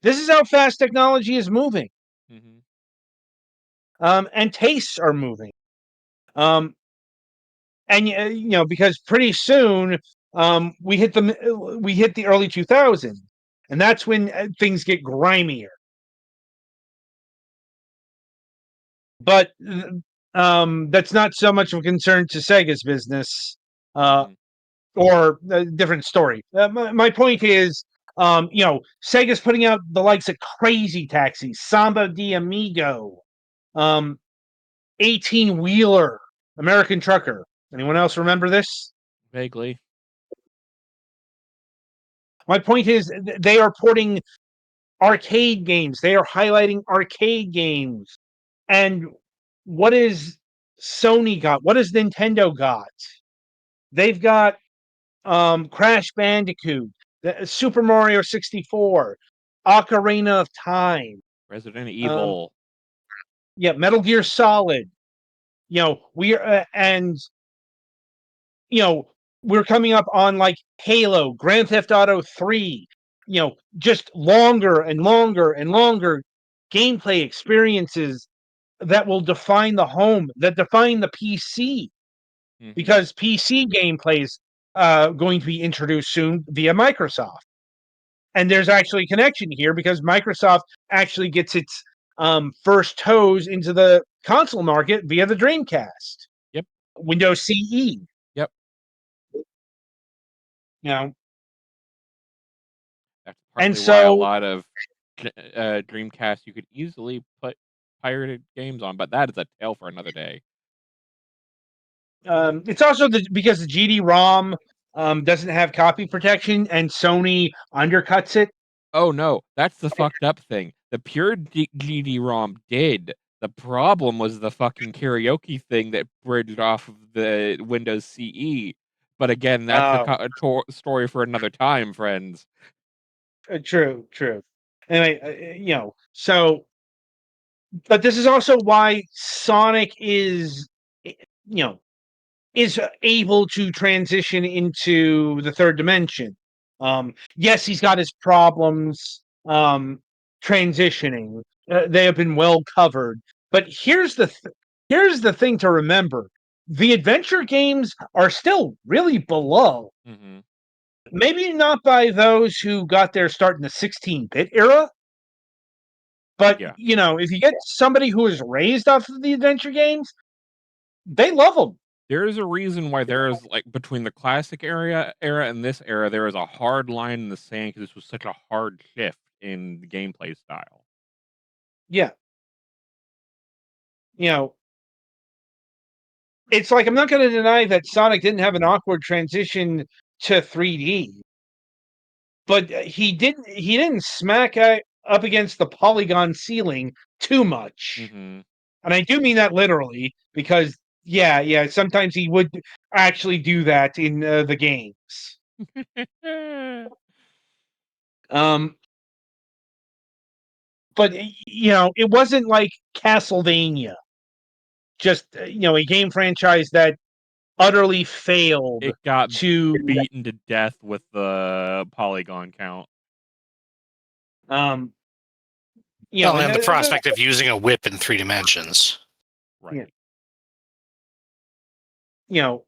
This is how fast technology is moving. Mm-hmm. And tastes are moving. And because pretty soon we hit the early 2000s, and that's when things get grimier. But that's not so much of a concern to Sega's business, Mm-hmm. or a different story. My point is, Sega's putting out the likes of Crazy Taxi, Samba de Amigo, 18 Wheeler, American Trucker. Anyone else remember this? Vaguely. My point is, they are porting arcade games. They are highlighting arcade games. And what is Sony got? What has Nintendo got? They've got Crash Bandicoot, Super Mario 64, Ocarina of Time, Resident um, Evil. Metal Gear Solid. We're coming up on like Halo, Grand Theft Auto 3. Just longer and longer and longer gameplay experiences that will define the home, that define the PC, Mm-hmm. because PC gameplay is going to be introduced soon via Microsoft. And there's actually a connection here because Microsoft actually gets its first toes into the console market via the Dreamcast. Yep. Windows CE. Yep. That's partly why a lot of Dreamcast you could easily put pirated games on, but that is a tale for another day. It's also because the GD-ROM doesn't have copy protection and Sony undercuts it. Oh no, that's the fucked up thing. The pure GD-ROM did. The problem was the fucking karaoke thing that bridged off of the Windows CE. But again, that's a story for another time, friends. True. Anyway, so, but this is also why Sonic is able to transition into the third dimension. Yes, he's got his problems transitioning. They have been well covered. But here's the thing to remember: the adventure games are still really beloved. Mm-hmm. Maybe not by those who got their start in the 16-bit era, but Yeah. if you get somebody who is raised off of the adventure games, they love them. There is a reason why there is, like, between the classic era and this era, there is a hard line in the sand because this was such a hard shift in the gameplay style. Yeah. It's like, I'm not going to deny that Sonic didn't have an awkward transition to 3D, but he didn't smack up against the polygon ceiling too much. Mm-hmm. And I do mean that literally, because sometimes he would actually do that in the games. But it wasn't like Castlevania. just a game franchise that utterly failed It got to beaten to death with the polygon count. and the prospect of using a whip in 3 dimensions. Right.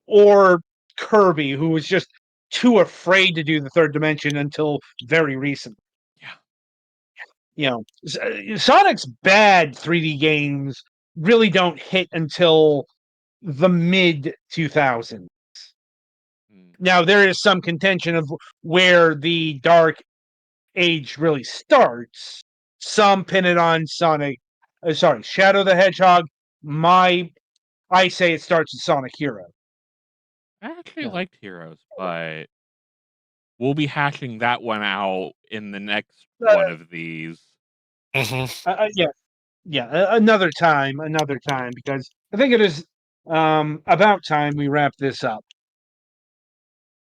Or Kirby, who was just too afraid to do the 3rd dimension until very recently. Sonic's bad 3D games really don't hit until the mid 2000s. Now, there is some contention of where the dark age really starts. Some pin it on Shadow the Hedgehog. I say it starts with Sonic Hero. I actually liked Heroes, but we'll be hashing that one out in the next one of these. Another time, because I think it is about time we wrap this up.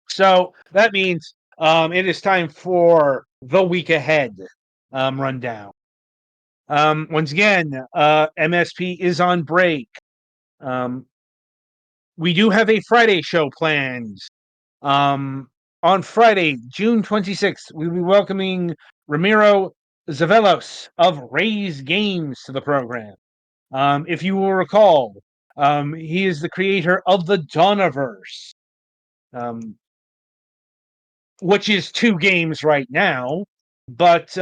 So that means it is time for the week ahead rundown. Once again, MSP is on break. We do have a Friday show planned. On Friday, June 26th, we'll be welcoming Ramiro Zavelos of Raise Games to the program. If you will recall, he is the creator of the Donnaverse, which is 2 games right now, but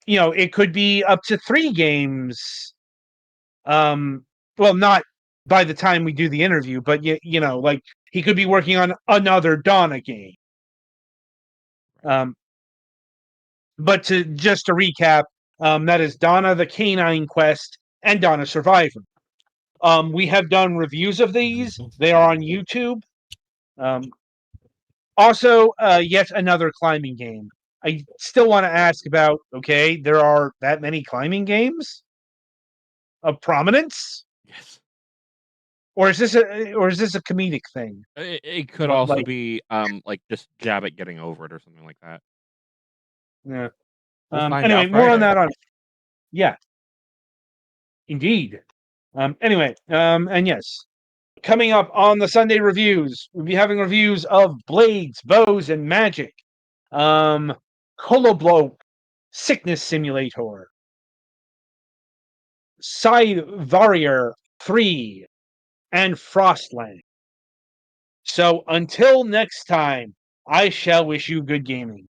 it could be up to 3 games. Well, not by the time we do the interview, but like he could be working on another Donna game. But to recap, that is Donna the Canine Quest and Donna Survivor. We have done reviews of these. They are on YouTube. Also, yet another climbing game. I still want to ask about, okay, there are that many climbing games of prominence? Yes. Or is this a comedic thing? It could also be like just jab at getting over it or something like that. Yeah. We'll find Anyway, out more on Friday. that yeah. Indeed. Anyway, and yes. Coming up on the Sunday reviews, we'll be having reviews of Blades, Bows, and Magic. Koloblow, Sickness Simulator. Scythe Warrior 3 and Frostland. So until next time, I shall wish you good gaming.